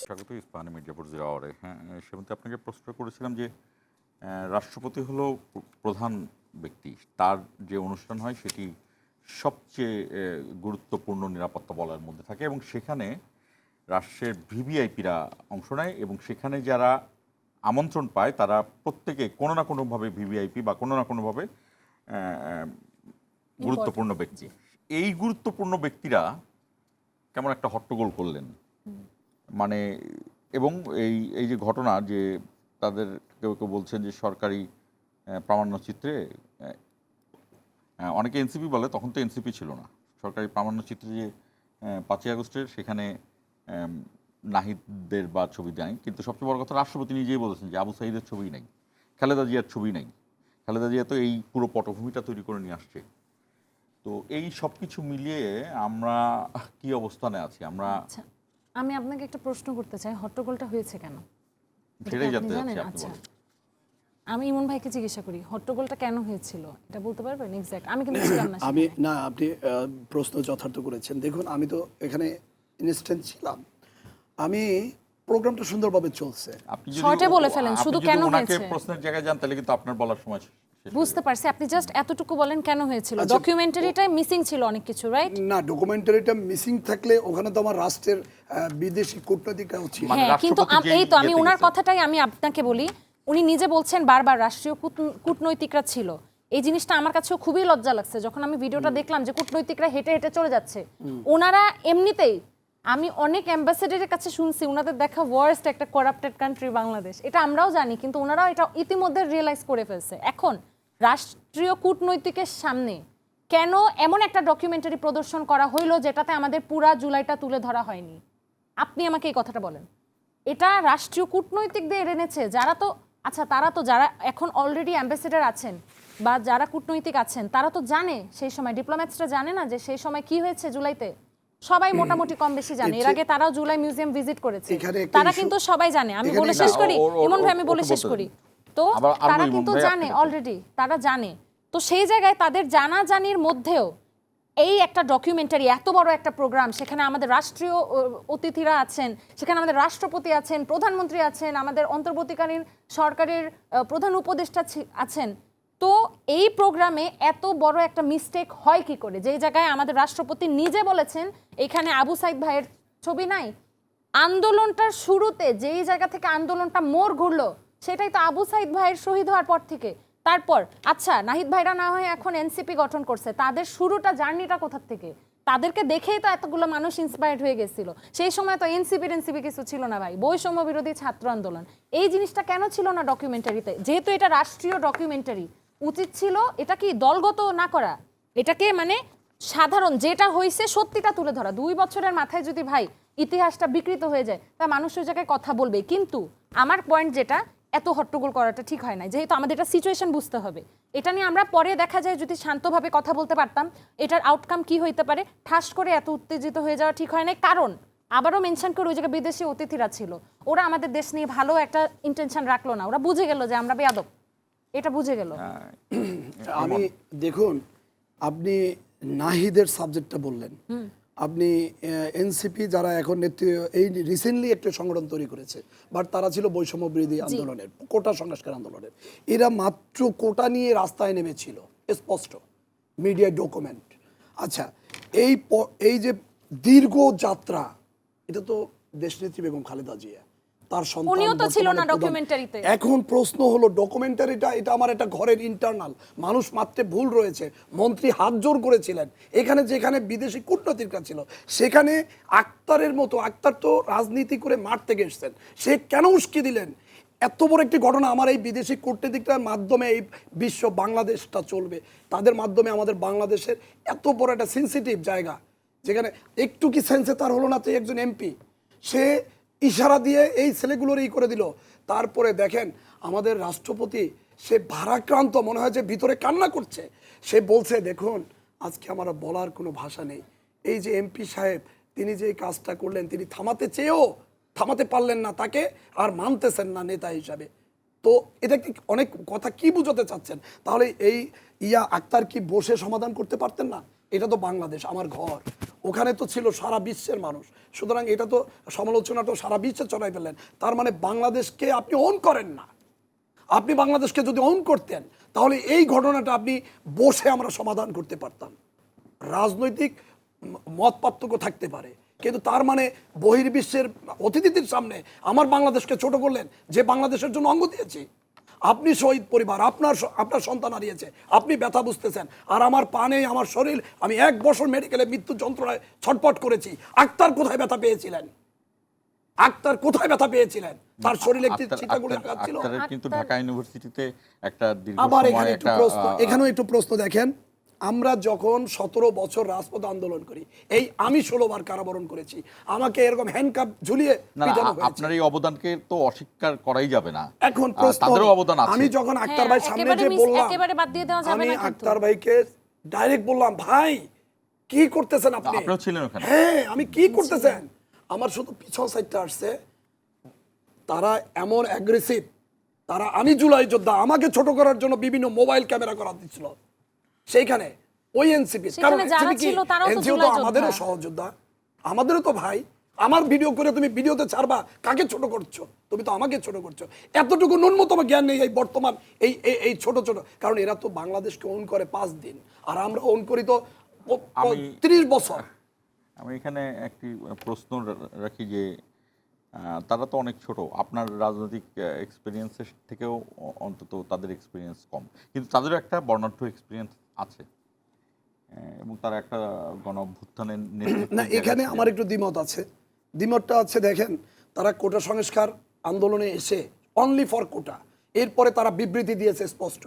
স্বাগত ইস্পাহানি মির্জাপুর জিরো আওয়ারে। হ্যাঁ, সেমন্তে আপনাকে প্রশ্ন করেছিলাম যে রাষ্ট্রপতি হলো প্রধান ব্যক্তি, তার যে অনুষ্ঠান হয় সেটি সবচেয়ে গুরুত্বপূর্ণ নিরাপত্তা বলয়ের মধ্যে থাকে এবং সেখানে রাষ্ট্রের ভিভিআইপিরা অংশ নেয় এবং সেখানে যারা আমন্ত্রণ পায় তারা প্রত্যেকে কোনো না কোনোভাবে ভিভিআইপি বা কোনো না কোনোভাবে গুরুত্বপূর্ণ ব্যক্তি। এই গুরুত্বপূর্ণ ব্যক্তিরা কেমন একটা হট্টগোল করলেন, মানে, এবং এই যে ঘটনা যে তাদের কেউ কেউ বলছেন যে সরকারি প্রামাণ্য চিত্রে, অনেকে এনসিপি বলে, তখন তো এনসিপি ছিল না, সরকারি প্রামাণ্য চিত্রে যে 5ই আগস্টের সেখানে নাহিদদের বা ছবি দেয়, কিন্তু সবচেয়ে বড় কথা রাষ্ট্রপতি নিজেই বলেছেন যে আবু সাঈদের ছবি নেই, খালেদা জিয়ার ছবি নেই। খালেদা জিয়া তো এই পুরো পটভূমিটা তৈরি করে নিয়ে আসছে। তো এই সব কিছু মিলিয়ে আমরা কি অবস্থানে আছি? আমরা আচ্ছা, আমি আপনাকে একটা প্রশ্ন করতে চাই, হট্টগোলটা হয়েছে কেন? সেটাই এটা কি জানতে আপনি চাচ্ছি, জানেন? আপনি আচ্ছা, বলেন। আমি ইমন ভাইকে জিজ্ঞাসা করি হট্টগোলটা কেন হয়েছিল, এটা বলতে পারবেন এক্স্যাক্ট? আমি কিন্তু ছিলাম না আমি সেখানে। না, আপনি প্রশ্ন যথার্থ করেছেন। দেখুন আমি তো এখানে ইনস্ট্যান্ট ছিলাম, আমি প্রোগ্রামটা সুন্দরভাবে চলছে। আপনি যদি শর্টে বলে ফেলেন, আপনি শুধু যদি কেন ওনাকে হয়েছে? প্রশ্নের জায়গায় যান তাহলে কিন্তু আপনার বলার সময় শেষ হয়ে বুঝতে যাবে। পারছি, আপনি জাস্ট এতটুকু বলেন কেন হয়েছিল। আচ্ছা। ডকুমেন্টারিটাই মিসিং ছিল অনেক কিছু, রাইট? না, ডকুমেন্টারিটা মিসিং থাকলে ওখানে তো আমার রাষ্ট্রের বিদেশি কূটনীতিকরাও ছিল। মানে হ্যাঁ, কিন্তু রাষ্ট্রপতি যেই এই তো আমি ইয়েতে ওনার গেছে। কথাটাই আমি আপনাকে বলি, উনি নিজে বলছেন বারবার রাষ্ট্রীয় কূটনৈতিকরা ছিল। এই জিনিসটা আমার কাছেও খুবই লজ্জা লাগছে যখন আমি ভিডিওটা দেখলাম যে কূটনৈতিকরা হেঁটে হেঁটে চলে যাচ্ছে। ওনারা এমনিতেই, আমি অনেক অ্যাম্বাসেডারের কাছে শুনছি ওনাদের দেখা ওয়ার্স্ট একটা করাপ্টেড কান্ট্রি বাংলাদেশ, এটা আমরাও জানি, কিন্তু ওনারাও এটা ইতিমধ্যে রিয়েলাইজ করে ফেলছে। এখন রাষ্ট্রীয় কূটনৈতিকের সামনে কেন এমন একটা ডকুমেন্টারি প্রদর্শন করা হইলো যেটাতে আমাদের পুরা জুলাইটা তুলে ধরা হয়নি? আপনি আমাকে এই কথাটা বলেন। এটা রাষ্ট্রীয় কূটনৈতিকদের এনেছে, যারা তো, আচ্ছা তারা তো, যারা এখন অলরেডি অ্যাম্বাসেডার আছেন বা যারা কূটনৈতিক আছেন তারা তো জানে, সেই সময় ডিপ্লোম্যাটসরা জানে না যে সেই সময় কি হয়েছে জুলাইতে? সবাই মোটামুটি কম বেশি জানে, এর আগে তারাও জুলাই মিউজিয়াম ভিজিট করেছে, এখানে একটা তারা issue- কিন্তু সবাই জানে। আমি এখানে বলে একটা- শেষ করি, ওর- ইমন ভাই ওর- আমি বলে ওকে শেষ বলতে করি। দিন। তো আবার আরো তারা ইমন কিন্তু ভাই, জানে আপনি বলতে অলরেডি, তারা জানে। তো সেই জায়গায় তাদের জানাজানির মধ্যেও এই একটা ডকুমেন্টারি, এত বড় একটা প্রোগ্রাম, সেখানে আমাদের রাষ্ট্রীয় অতিথিরা আছেন, সেখানে আমাদের রাষ্ট্রপতি আছেন, প্রধানমন্ত্রী আছেন, আমাদের অন্তর্বর্তীকালীন সরকারের প্রধান উপদেষ্টা আছেন। তো এই প্রোগ্রামে এত বড় একটা মিস্টেক হয় কি করে, যেই জায়গায় আমাদের রাষ্ট্রপতি নিজে বলেছেন এখানে আবু সাইদ ভাইয়ের ছবি নাই। আন্দোলনটার শুরুতে যেই জায়গা থেকে আন্দোলনটা মোড় ঘুরলো সেটাই তো আবু সাইদ ভাইয়ের শহীদ হওয়ার পর থেকে। তারপর আচ্ছা, নাহিদ ভাইরা না হয় এখন এনসিপি গঠন করছে, তাদের শুরুটা, জার্নিটা কোথা থেকে? তাদেরকে দেখেই তো এতগুলো মানুষ ইন্সপায়ার্ড হয়ে গেছিল। সেই সময় তো এনসিপি কিছু ছিল না ভাই, বৈষম্য বিরোধী ছাত্র আন্দোলন। এই জিনিসটা কেন ছিল না ডকুমেন্টারিতে? যেহেতু এটা রাষ্ট্রীয় ডকুমেন্টারি, উচিত ছিল এটা কি দলগত না করা, এটাকে মানে সাধারণ যেটা হয়েছে সত্যিটা তুলে ধরা। 2 বছরের মাথায় যদি ভাই ইতিহাসটা বিকৃত হয়ে যায়, তা মানুষ ওই জায়গায় কথা বলবে। কিন্তু আমার পয়েন্ট যেটা, এত হট্টগোল করাটা ঠিক হয় না, যেহেতু আমাদের এটা সিচুয়েশন বুঝতে হবে। এটা নিয়ে আমরা পরে দেখা যায় যদি শান্তভাবে কথা বলতে পারতাম এটার আউটকাম কি হইতে পারে, ঠাস করে এত উত্তেজিত হয়ে যাওয়া ঠিক হয় না। কারণ আবারও মেনশন করে ওই জায়গায় বিদেশি অতিথিরা ছিল, ওরা আমাদের দেশ নিয়ে ভালো একটা ইন্টেনশন রাখলো না, ওরা বুঝে গেল যে আমরা বেয়াদব, এটা বুঝে গেল। আমি দেখুন, আপনি নাহিদের সাবজেক্টটা বললেন, আপনি এনসিপি যারা এখন এই রিসেন্টলি একটা সংগঠন তৈরি করেছে, বাট তারা ছিল বৈষম্য বিরোধী আন্দোলনের, কোটা সংস্কার আন্দোলনের। এরা মাত্র কোটা নিয়ে রাস্তায় নেমেছিল, স্পষ্ট মিডিয়া ডকুমেন্ট। আচ্ছা, এই যে দীর্ঘ যাত্রা, এটা তো দেশনেত্রী বেগম খালেদা জিয়া, তার সন্তান উনিও তো ছিল না বর্তমানে প্রধান। ডকুমেন্টারিতে। এখন প্রশ্ন হলো ডকুমেন্টারিটা, এটা আমার একটা ঘরের ইন্টারনাল, মানুষ মাত্রে ভুল রয়েছে, মন্ত্রী হাত জোর করেছিলেন। এখানে যেখানে বিদেশি কূটনীতিকরা ছিল, সেখানে আক্তারের মতো, আক্তার তো রাজনীতি করে মাঠ থেকে এসছেন, সে কেন উস্কি দিলেন? এত বড় একটি ঘটনা, আমার এই বিদেশি কূটনীতিকটার মাধ্যমে এই বিশ্ব বাংলাদেশটা চলবে, তাদের মাধ্যমে আমাদের বাংলাদেশের এত বড় একটা সেন্সিটিভ জায়গা, যেখানে একটু কি সেন্সে তার হলো না, তো একজন এমপি সে ইশারা দিয়ে এই ছেলেগুলোর করে দিল। তারপরে দেখেন আমাদের রাষ্ট্রপতি, সে ভারাক্রান্ত, মনে হয় যে ভিতরে কান্না করছে। সে বলছে, দেখুন আজকে আমার বলার কোনো ভাষা নেই, এই যে এমপি সাহেব তিনি যে এই কাজটা করলেন, তিনি থামাতে চেয়েও থামাতে পারলেন না, তাকে আর মানতেছেন না নেতা হিসাবে। তো এটা কি অনেক কথা কি বুঝাতে চাচ্ছেন? তাহলে এই আক্তার কি বসে সমাধান করতে পারতেন না? এটা তো বাংলাদেশ, আমার ঘর, ওখানে তো ছিল সারা বিশ্বের মানুষ, সুতরাং এটা তো সমালোচনা তো সারা বিশ্বে চড়াই ফেললেন। তার মানে বাংলাদেশকে আপনি অন করেন না। আপনি বাংলাদেশকে যদি অন করতেন, তাহলে এই ঘটনাটা আপনি বসে আমরা সমাধান করতে পারতাম। রাজনৈতিক মত পার্থক্য থাকতে পারে, কিন্তু তার মানে বহির্বিশ্বের অতিথিদের সামনে আমার বাংলাদেশকে ছোট করলেন, যে বাংলাদেশের জন্য অঙ্গ দিয়েছি। আপনি শহীদ পরিবার, আপনার সন্তান হারিয়েছে, আপনি ব্যথা বুঝতেছেন, আর আমার পা নেই, আমার শরীর, আমি 1 বছর মেডিকেলে মৃত্যু যন্ত্রণায় ছটপট করেছি। আক্তার কোথায় ব্যথা পেয়েছিলেন? আক্তার কোথায় ব্যথা পেয়েছিলেন? তার শরীরে একটি ছিটাগুলি আঘাত ছিল। আক্তারের কিন্তু ঢাকা ইউনিভার্সিটিতে একটা দীর্ঘ আবার সময় এখানে একটু প্রশ্ন, এখানেও একটু প্রশ্ন দেখেন। আমরা যখন 17 বছর রাজপথ আন্দোলন করি, এই আমি 16 বার কারাবরণ করেছি, আমাকে এরকম হ্যান্ডকাপ ঝুলিয়ে না, পিটানো হয়েছে। আপনার এই অবদানকে তো অস্বীকার করাই যাবে না। এখন প্রশ্ন, তাদেরও অবদান আছে। আমি যখন আক্তার ভাই সামনে যে বললাম, একেবারে বাদ দিয়ে দেওয়া যাবে আমি না কিন্তু। আক্তার ভাইকে ডাইরেক্ট বললাম, ভাই কি করতেছেন আপনি? আপনিও ছিলেন ওখানে। হ্যাঁ, আমি কি করতেছেন? আমার শুধু পিছন সাইডটা আসছে, তারা এমন অ্যাগ্রেসিভ, তারা, আমি জুলাই যোদ্ধা, আমাকে ছোট করার জন্য বিভিন্ন মোবাইল ক্যামেরা করা দিচ্ছিল সেইখানে ওই এনসিপি। কারণ সেখানে যারা ছিল তারাও তো এনসিপি তো জুলাই আমাদেরও যোদ্ধা। সহযোদ্ধা, আমাদেরও তো ভাই। আমার ভিডিও করে তুমি ভিডিওতে ছাড়বা, কাকে ছোট করছো? তুমি তো আমাকে ছোট করছো। এতটুকু ন্যূনতম জ্ঞান নেই এই বর্তমান এই ছোট ছোট, কারণ এরা তো বাংলাদেশকে ওন করে 5 দিন, আর আমরা ওন করি তো 30 বছর। আমি এখানে একটি প্রশ্ন রাখি যে তারা তো অনেক ছোট, আপনার রাজনৈতিক এক্সপিরিয়েন্সের থেকেও অন্তত তাদের এক্সপিরিয়েন্স কম, কিন্তু তাদেরও একটা বর্ণাঢ্য এক্সপিরিয়েন্স আছে, এবং তারা একটা গণ অভ্যুত্থানের না, এখানে আমার একটু দ্বিমত আছে। দ্বিমতটা আছে, দেখেন তারা কোটা সংস্কার আন্দোলনে এসে অনলি ফর কোটা, এরপরে তারা বিবৃতি দিয়েছে স্পষ্ট।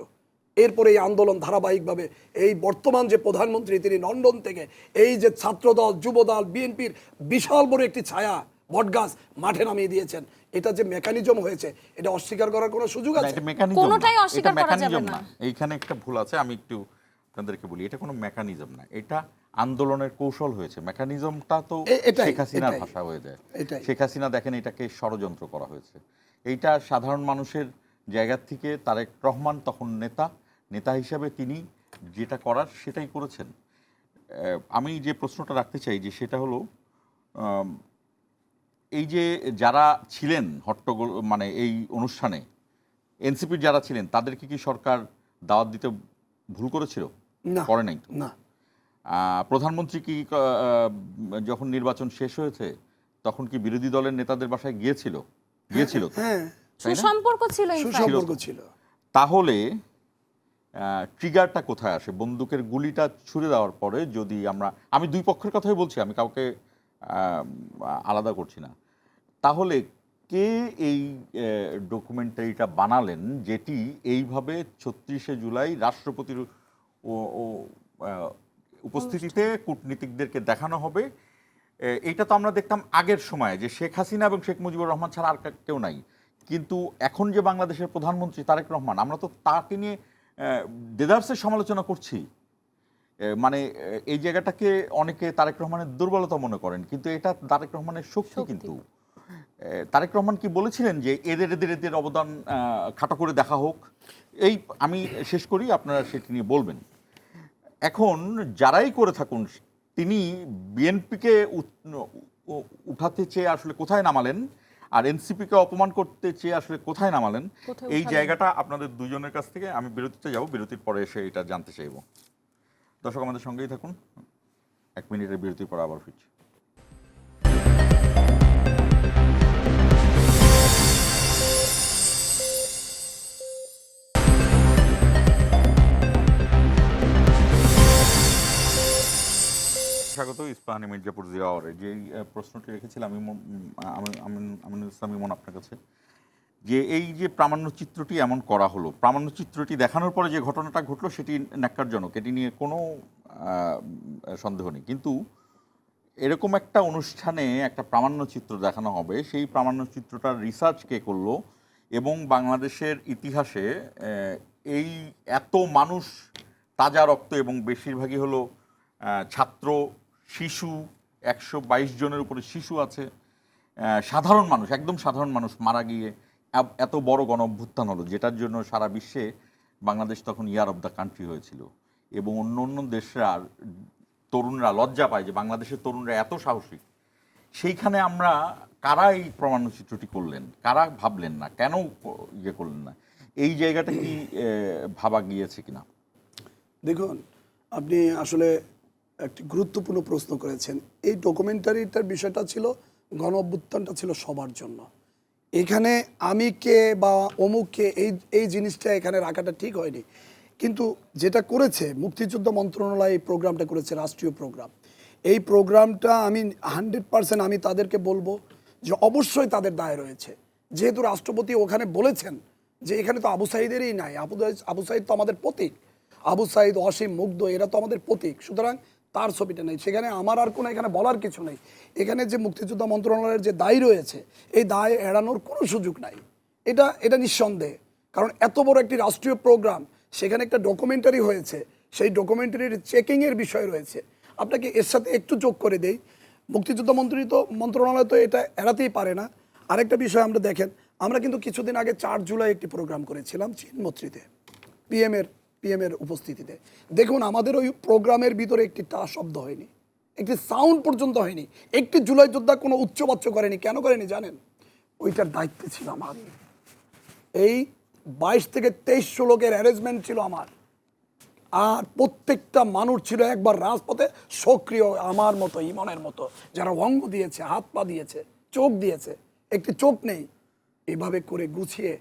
এরপরে এই আন্দোলন ধারাবাহিকভাবে, এই বর্তমান যে প্রধানমন্ত্রী তিনি লন্ডন থেকে এই যে ছাত্রদল, যুবদল, বিএনপির বিশাল বড় একটি ছায়া বটগাছ মাঠে নামিয়ে দিয়েছেন। এটা যে মেকানিজম হয়েছে, এটা অস্বীকার করার কোনো সুযোগ আছে? কোনোটাই অস্বীকার করা যাবে না। এইখানে একটা ভুল আছে, আমি একটু আপনাদেরকে বলি, এটা কোনো মেকানিজম না, এটা আন্দোলনের কৌশল হয়েছে। মেকানিজমটা তো শেখ হাসিনার ভাষা হয়ে যায়। শেখ হাসিনা দেখেন এটাকে ষড়যন্ত্র করা হয়েছে। এইটা সাধারণ মানুষের জায়গা থেকে তারেক রহমান তখন নেতা হিসাবে তিনি যেটা করার সেটাই করেছেন। আমি যে প্রশ্নটা রাখতে চাই যে সেটা হলো, এই যে যারা ছিলেন হট্টগোল মানে এই অনুষ্ঠানে এনসিপির যারা ছিলেন, তাদেরকে কি সরকার দাওয়াত দিতে ভুল করেছিল? করে নাই তো। না, প্রধানমন্ত্রী কি যখন নির্বাচন শেষ হয়েছে তখন কি বিরোধী দলের নেতাদের বাসায় গিয়েছিল? হ্যাঁ, সুসম্পর্ক ছিল, সুসম্পর্ক ছিল। তাহলে ট্রিগারটা কোথায় আসে? বন্দুকের গুলিটা ছুড়ে দেওয়ার পরে যদি আমি দুই পক্ষের কথাই বলছি, আমি কাউকে আলাদা করছি না, তাহলে কে এই ডকুমেন্টারিটা বানালেন যেটি এইভাবে ৩৬শে জুলাই রাষ্ট্রপতির উপস্থিতিতে কূটনীতিকদেরকে দেখানো হবে? এইটা তো আমরা দেখতাম আগের সময়ে যে শেখ হাসিনা এবং শেখ মুজিবুর রহমান ছাড়া আর কেউ নাই, কিন্তু এখন যে বাংলাদেশের প্রধানমন্ত্রী তারেক রহমান, আমরা তো তাকে নিয়ে দেদারসের সমালোচনা করছি। মানে এই জায়গাটাকে অনেকে তারেক রহমানের দুর্বলতা মনে করেন, কিন্তু এটা তারেক রহমানের শক্তি। কিন্তু তারেক রহমান কি বলেছিলেন যে এদের অবদান খাটো করে দেখা হোক? এই আমি শেষ করি, আপনারা সেটি নিয়ে বলবেন। এখন যারাই করে থাকুন, তিনি বিএনপিকে উঠাতে চেয়ে আসলে কোথায় নামালেন, আর এনসিপিকে অপমান করতে চেয়ে আসলে কোথায় নামালেন, এই জায়গাটা আপনাদের দুজনের কাছ থেকে আমি বিরতিতে যাব, বিরতির পরে এসে এটা জানতে চাইব। দর্শক আমাদের সঙ্গেই থাকুন, 1 মিনিটের বিরতির পর আবার ফিরছি। স্বাগত ইস্পাহানি মির্জাপুর জিয়া আওয়ারে। যেই প্রশ্নটি রেখেছিলাম আমিনুল ইসলাম ইমন আপনার কাছে, যে এই যে প্রামাণ্যচিত্রটি এমন করা হলো, প্রামাণ্যচিত্রটি দেখানোর পরে যে ঘটনাটা ঘটলো সেটি ন্যাক্কারজনক, এটি নিয়ে কোনো সন্দেহ নেই, কিন্তু এরকম একটা অনুষ্ঠানে একটা প্রামাণ্যচিত্র দেখানো হবে, সেই প্রামাণ্যচিত্রটার রিসার্চ কে করলো, এবং বাংলাদেশের ইতিহাসে এই এত মানুষ, তাজা রক্ত, এবং বেশিরভাগই হলো ছাত্র, শিশু, 122 জনের উপরে শিশু আছে, সাধারণ মানুষ, একদম সাধারণ মানুষ মারা গিয়ে এত বড় গণ অভ্যুত্থান হলো, যেটার জন্য সারা বিশ্বে বাংলাদেশ তখন ইয়ার অফ দ্য কান্ট্রি হয়েছিল, এবং অন্য অন্য দেশরা তরুণরা লজ্জা পায় যে বাংলাদেশের তরুণরা এত সাহসী। সেইখানে আমরা কারা এই প্রামাণ্যচিত্রটি করলেন, কারা ভাবলেন না, কেন করলেন না, এই জায়গাটা কি ভাবা গিয়েছে কিনা? দেখুন, আপনি আসলে একটি গুরুত্বপূর্ণ প্রশ্ন করেছেন। এই ডকুমেন্টারিটার বিষয়টা ছিল, গণ অভ্যুত্থানটা ছিল সবার জন্য। এখানে আমি কে বা অমুককে এই জিনিসটা এখানে রাখাটা ঠিক হয়নি, কিন্তু যেটা করেছে মুক্তিযুদ্ধ মন্ত্রণালয়, এই প্রোগ্রামটা করেছে, রাষ্ট্রীয় প্রোগ্রাম। এই প্রোগ্রামটা আমি 100% আমি তাদেরকে বলবো যে অবশ্যই তাদের দায় রয়েছে, যেহেতু রাষ্ট্রপতি ওখানে বলেছেন যে এখানে তো আবু সাঈদেরই নাই, আবু সাঈদ তো আমাদের প্রতীক, আবু সাঈদ, অসীম, মুগ্ধ এরা তো আমাদের প্রতীক, সুতরাং তার ছবিটা নেই সেখানে। আমার আর কোনো এখানে বলার কিছু নেই। এখানে যে মুক্তিযুদ্ধ মন্ত্রণালয়ের যে দায় রয়েছে, এই দায় এড়ানোর কোনো সুযোগ নাই, এটা নিঃসন্দেহে। কারণ এত বড় একটি রাষ্ট্রীয় প্রোগ্রাম, সেখানে একটা ডকুমেন্টারি হয়েছে, সেই ডকুমেন্টারির চেকিংয়ের বিষয় রয়েছে। আপনাকে এর সাথে একটু যোগ করে দেই, মুক্তিযুদ্ধ মন্ত্রণালয় তো এটা এড়াতেই পারে না। আরেকটা বিষয় আমরা দেখেন, আমরা কিন্তু কিছুদিন আগে 4 জুলাই একটি প্রোগ্রাম করেছিলাম চিনমত্রীতে, পিএমের উপস্থিতিতে। দেখুন, আমাদের ওই প্রোগ্রামের ভিতরে একটি টা শব্দ হয়নি, একটি সাউন্ড পর্যন্ত হয়নি, একটি জুলাই যোদ্ধা কোনো উচ্চবাচ্য করেনি। কেন করেনি জানেন? ওইটার দায়িত্ব ছিল আমার। এই 22 থেকে 2300 লোকের অ্যারেঞ্জমেন্ট ছিল আমার, আর প্রত্যেকটা মানুষ ছিল একবার রাজপথে সক্রিয়, আমার মতো, ইমনের মতো, যারা অঙ্গ দিয়েছে, হাত পা দিয়েছে, চোখ দিয়েছে, একটি চোখ নেই, এভাবে করে গুছিয়ে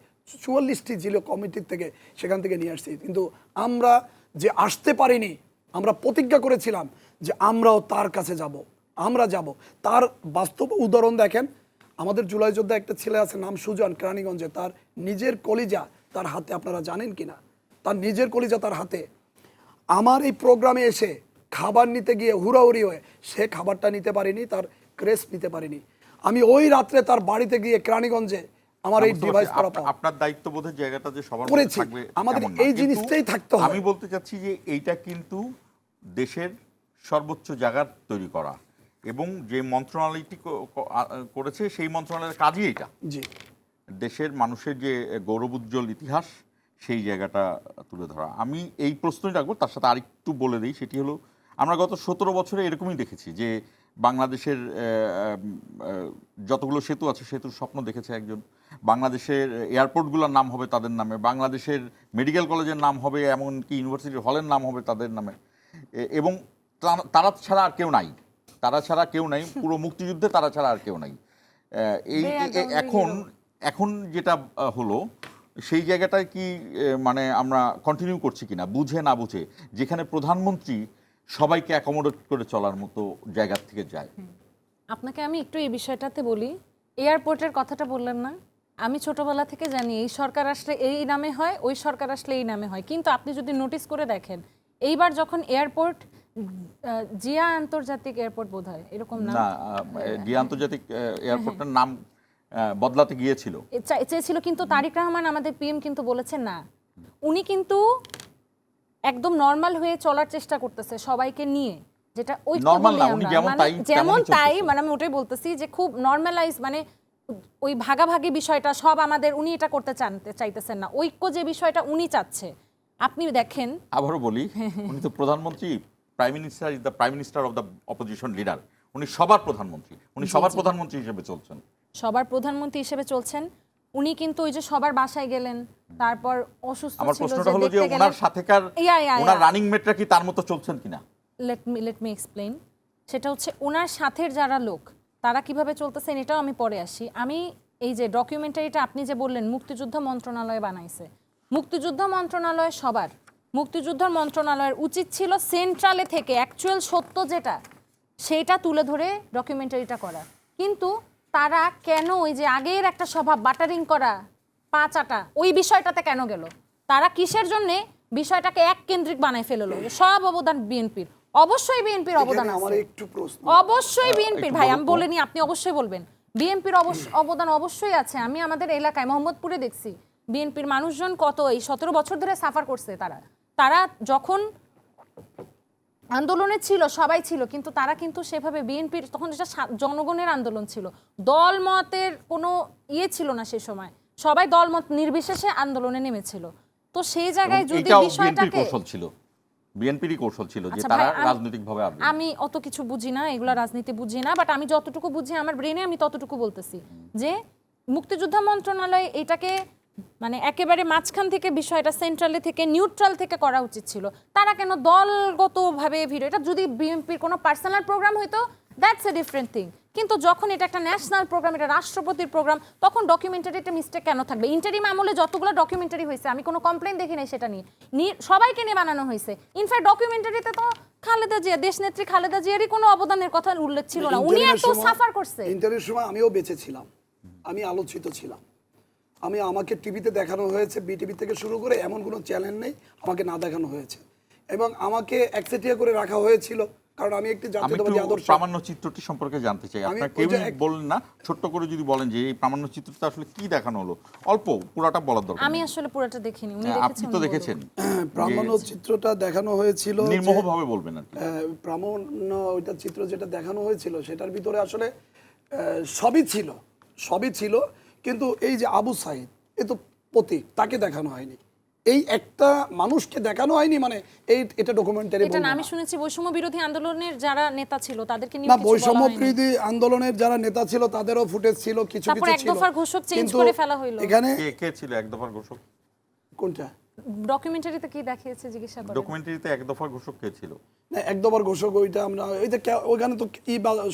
44টি জিলো কমিটির থেকে সেখান থেকে নিয়ে আসছি। কিন্তু আমরা যে আসতে পারিনি, আমরা প্রতিজ্ঞা করেছিলাম যে আমরাও তার কাছে যাব, আমরা যাব। তার বাস্তব উদাহরণ দেখেন, আমাদের জুলাই যোদ্ধা একটা ছেলে আছে, নাম সুজন, কেরানীগঞ্জে, তার নিজের কলিজা তার হাতে, আপনারা জানেন কিনা, তার নিজের কলিজা তার হাতে। আমার এই প্রোগ্রামে এসে খাবার নিতে গিয়ে হুড়াহুড়ি হয়ে সে খাবারটা নিতে পারিনি, তার ক্রেস্ট নিতে পারিনি। আমি ওই রাত্রে তার বাড়িতে গিয়ে কেরানীগঞ্জে আমার এই ডিভাইস করা, আপনার দায়িত্ববোধের জায়গাটা যে সবার করেছি, থাকবে, আমাদের এই জিনিসটাই থাকতে হবে। আমি বলতে চাচ্ছি যে এইটা কিন্তু দেশের সর্বোচ্চ জায়গার তৈরি করা, এবং যে মন্ত্রণালয়টি করেছে সেই মন্ত্রণালয়ের কাজই এটা, জি, দেশের মানুষের যে গৌরবোজ্জ্বল ইতিহাস সেই জায়গাটা তুলে ধরা। আমি এই প্রশ্নই রাখবো, তার সাথে আরেকটু বলে দিই, সেটি হলো আমরা গত 17 বছরে এরকমই দেখেছি যে বাংলাদেশের যতগুলো সেতু আছে, সেতুর স্বপ্ন দেখেছে একজন, বাংলাদেশের এয়ারপোর্টগুলোর নাম হবে তাদের নামে, বাংলাদেশের মেডিকেল কলেজের নাম হবে, এমনকি ইউনিভার্সিটির হলের নাম হবে তাদের নামে, এবং তারা ছাড়া আর কেউ নাই, তারা ছাড়া কেউ নাই, পুরো মুক্তিযুদ্ধে তারা ছাড়া আর কেউ নাই। এই এখন যেটা হলো সেই জায়গাটায় কি মানে আমরা কন্টিনিউ করছি কিনা, বুঝে না বুঝে, যেখানে প্রধানমন্ত্রী সবাইকে অ্যাকোমোডেট করে চলার মতো জায়গা থেকে যায়। আপনাকে আমি একটু এই বিষয়টাতে বলি, এয়ারপোর্টের কথাটা বললেন না, আমি ছোটবেলা থেকে জানি এই সরকার আসলে এই নামে হয়, ওই সরকার আসলে এই নামে হয়, কিন্তু আপনি যদি নোটিস করে দেখেন এইবার যখন এয়ারপোর্ট জিয়া আন্তর্জাতিক এয়ারপোর্ট বোধহয় এরকম না, না, জিয়া আন্তর্জাতিক এয়ারপোর্টের নাম বদলাতে গিয়েছিল, চেয়েছিল, কিন্তু তারিক রহমান আমাদের পিএম কিন্তু বলেছেন না, উনি কিন্তু একদম নর্মাল হয়ে চলার চেষ্টা করতেছে সবাইকে নিয়ে, যেটা Normal না, উনি যেমন তাই যেমন তেমনই তাই চলতেছে। মানে আমি ওটাই বলতেছি যে খুব নর্মালাইজ, মানে ওই ভাগাভাগি বিষয়টা সব আমাদের, উনি এটা করতে চাইতেছেন না, ঐক্য যে বিষয়টা উনি চাচ্ছে। আপনি দেখেন, আবারও বলি, উনি তো প্রধানমন্ত্রী, prime minister is the prime minister of the opposition leader, উনি সবার প্রধানমন্ত্রী, উনি সবার প্রধানমন্ত্রী হিসেবে চলছেন, সবার প্রধানমন্ত্রী হিসেবে চলছেন উনি, কিন্তু ওই যে সবার বাসায় গেলেন, তারপর অসুস্থ আমার ছিল প্রশ্নটা যে হলো যে দেখতে গেলেন। ওনার সাথেকার Yeah. ওনার রানিং মেটরা কি তার মতো চলছেন কিনা? Let me explain. সেটা হচ্ছে ওনার সাথের যারা লোক তারা কিভাবে চলতেছেন এটাও আমি পরে আসি। আমি এই যে ডকুমেন্টারিটা আপনি যে বললেন মুক্তিযুদ্ধ মন্ত্রণালয় বানাইছে, মুক্তিযুদ্ধ মন্ত্রণালয় সবার, মুক্তিযুদ্ধ মন্ত্রণালয়ের উচিত ছিল সেন্ট্রালে থেকে অ্যাকচুয়াল সত্য যেটা সেইটা তুলে ধরে ডকুমেন্টারিটা করা, কিন্তু তারা কেন ওই যে আগের একটা স্বভাব বাটারিং করা পাঁচাটা ওই বিষয়টাতে কেন গেল? তারা কিসের জন্যে বিষয়টাকে এক কেন্দ্রিক বানায় ফেললো? সব অবদান বিএনপির, অবশ্যই বিএনপির অবদান এখানে আমার আছে, একটু প্রশ্ন, অবশ্যই বিএনপির, একটু ভাই বলুন আমি তো। বলিনি, আপনি অবশ্যই বলবেন, বিএনপির অবদান অবশ্যই আছে। আমি আমাদের এলাকায় মোহাম্মদপুরে দেখছি বিএনপির মানুষজন কত এই 17 বছর ধরে সাফার করছে, তারা যখন আন্দোলনে ছিল সবাই ছিল, কিন্তু তারা কিন্তু সেভাবে বিএনপির তখন যেটা জনগণের আন্দোলন ছিল, দলমতের কোনো ছিল না সে সময়, সবাই দলমত নির্বিশেষে আন্দোলনে নেমেছিল। তো সেই জায়গায় যদি এটাও বিএনপির বিষয়টাকে, কৌশল ছিল, বিএনপিরই কৌশল ছিল যে আচ্ছা তারা ভাই, রাজনৈতিকভাবে আসবে। আমি অত কিছু বুঝি না, এগুলা রাজনীতি বুঝি না, বাট আমি যতটুকু বুঝি আমার ব্রেনে আমি ততটুকু বলতেছি যে মুক্তিযোদ্ধা মন্ত্রণালয় এটাকে মানে একেবারে মাঝখান থেকে বিষয়টা সেন্ট্রালে থেকে নিউট্রাল থেকে করা উচিত ছিল। তারা কেন দলগতভাবে ভিড়, এটা যদি বিএনপির কোনো পার্সোনাল প্রোগ্রাম হইতো দ্যাটস এ ডিফারেন্ট থিং, কিন্তু যখন এটা একটা ন্যাশনাল প্রোগ্রাম, এটা রাষ্ট্রপতির প্রোগ্রাম, তখন ডকুমেন্টারিতে মিস্টেক কেন থাকবে? ইন্টারিম আমলে যতগুলো ডকুমেন্টারি হয়েছে আমি কোনো কমপ্লেন দেখি নাই, সেটা নিয়ে সবাইকে নিয়ে বানানো হয়েছে। ইনফ্যাক্ট ডকুমেন্টারিতে তো খালেদা জিয়া, দেশনেত্রী খালেদা জিয়ারই কোনো অবদানের কথা উল্লেখ ছিল না, উনি এত সাফার করছে। ইন্টারভিউর সময় আমিও বেঁচে ছিলাম, আমি আলোচিত ছিলাম, আমাকে টিভিতে দেখানো হয়েছে, বিটিভি থেকে শুরু করে এমন কোনো চ্যানেল নেই আমাকে না দেখানো হয়েছে, এবং আমাকে একচেটিয়া করে রাখা হয়েছিল, কারণ আমি একটি আমি জাতীয়তাবাদী একটু আদর্শ। প্রামাণ্য চিত্রটি সম্পর্কে জানতে চাই, আমি আপনার ওই যে কেউই বলেন না, ছোট্ট করে যদি বলেন যে এই প্রামাণ্য চিত্রটা আসলে কি দেখানো হলো, অল্প, পুরাটা বলার দরকার আমি নেই। আসলে পুরোটা দেখিনি, উনি আপনি দেখেছেন, তো উনি দেখেছেন, প্রামাণ্য চিত্রটা দেখানো হয়েছিল, নির্মোহভাবে বলবেন আর কি। প্রামাণ্য ওইটা চিত্র যেটা দেখানো হয়েছিল সেটার ভিতরে আসলে সবই ছিল, কিন্তু এই যে আবু সাইদ, এ তো প্রতীক, তাকে দেখানো হয়নি, এই একটা মানুষকে দেখানো হয়নি, মানে এটা ডকুমেন্টারি এটা না, আমি শুনেছি বৈষম্য বিরোধী আন্দোলনের যারা নেতা ছিল তাদেরকে নিয়ে না, কিছু বলা বৈষম্য হয়নি। বিরোধী আন্দোলনের যারা নেতা ছিল তাদেরও ফুটেজ ছিল, কিছু তারপর কিছু এক ছিল, দফার ঘোষক চেঞ্জ কিন্তু করে ফেলা হইলো। এখানে কে ছিল এক দফার ঘোষক? কোনটা ডকুমেন্টারিতে কি দেখিয়েছে জিজ্ঞাসা করেন। ডকুমেন্টারিতে এক দফার ঘোষক কে ছিল? না, এক দফার ঘোষক ওইটা আমরা ওইখানে তো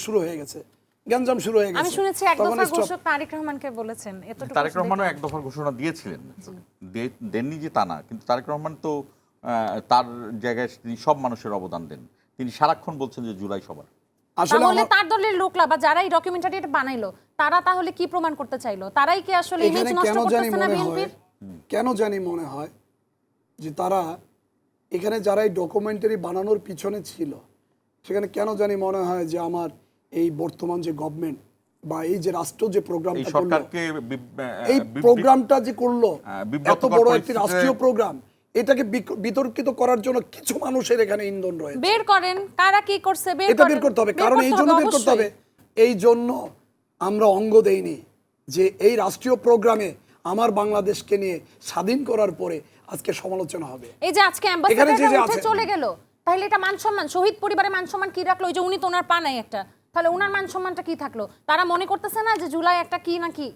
শুরু হয়ে গেছে, গ্যাঞ্জাম শুরু হয়ে গেছে। আমি শুনেছি এক তখন দফার stop। ঘোষক তারেক রহমানকে বলেছেন, এতটুকু তারেক রহমানও এক দফার ঘোষণা দিয়েছিলেন, দেননি যে তা না, কিন্তু তারেক রহমান তো তার জায়গায় তিনি সব মানুষের অবদান দেন, তিনি সারাক্ষণ বলছেন যে জুলাই সবার। আসলে তাহলে তার দলের লোকলা বা যারা এই ডকুমেন্টারিটা বানাইলো তারা তাহলে কি প্রমাণ করতে চাইলো? তারাই কি আসলে ইমেজ এখানে নষ্ট করতেছে না বিএনপির? কেন জানি মনে হয় যে তারা এখানে যারা এই ডকুমেন্টারি বানানোর পিছনে ছিল, সেখানে কেন জানি মনে হয় যে আমার এই বর্তমান যে গভর্নমেন্ট বা এই যে রাষ্ট্র যে এই প্রোগ্রামটা করলো, সরকারকে এই প্রোগ্রামটা যে করলো, এত বিব্রতকর বড় একটি পরিস্থিতিতে- রাষ্ট্রীয় প্রোগ্রাম, এটাকে বিতর্কিত করার জন্য কিছু মানুষের এখানে ইন্ধন রয়েছে। বের করেন কারা কি করছে, এটা বের করতে হবে, কারণ এই জন্য বের করতে হবে, এই জন্য আমরা অঙ্গ দেইনি যে এই রাষ্ট্রীয় প্রোগ্রামে আমার বাংলাদেশকে নিয়ে স্বাধীন করার পরে আজকে সমালোচনা হবে। এই যে আজকে এখানে যে অ্যাম্বাসেডাররা উঠে আছে- চলে গেল, তাহলে এটা মান সম্মান, শহীদ পরিবারের মান সম্মান কি রাখলো? ওই যে উনি তো ওনার পা নাই একটা, তাহলে ওনার মান সম্মানটা কি থাকলো? তারা মনে করতেছে না যে জুলাই একটা কি নাকি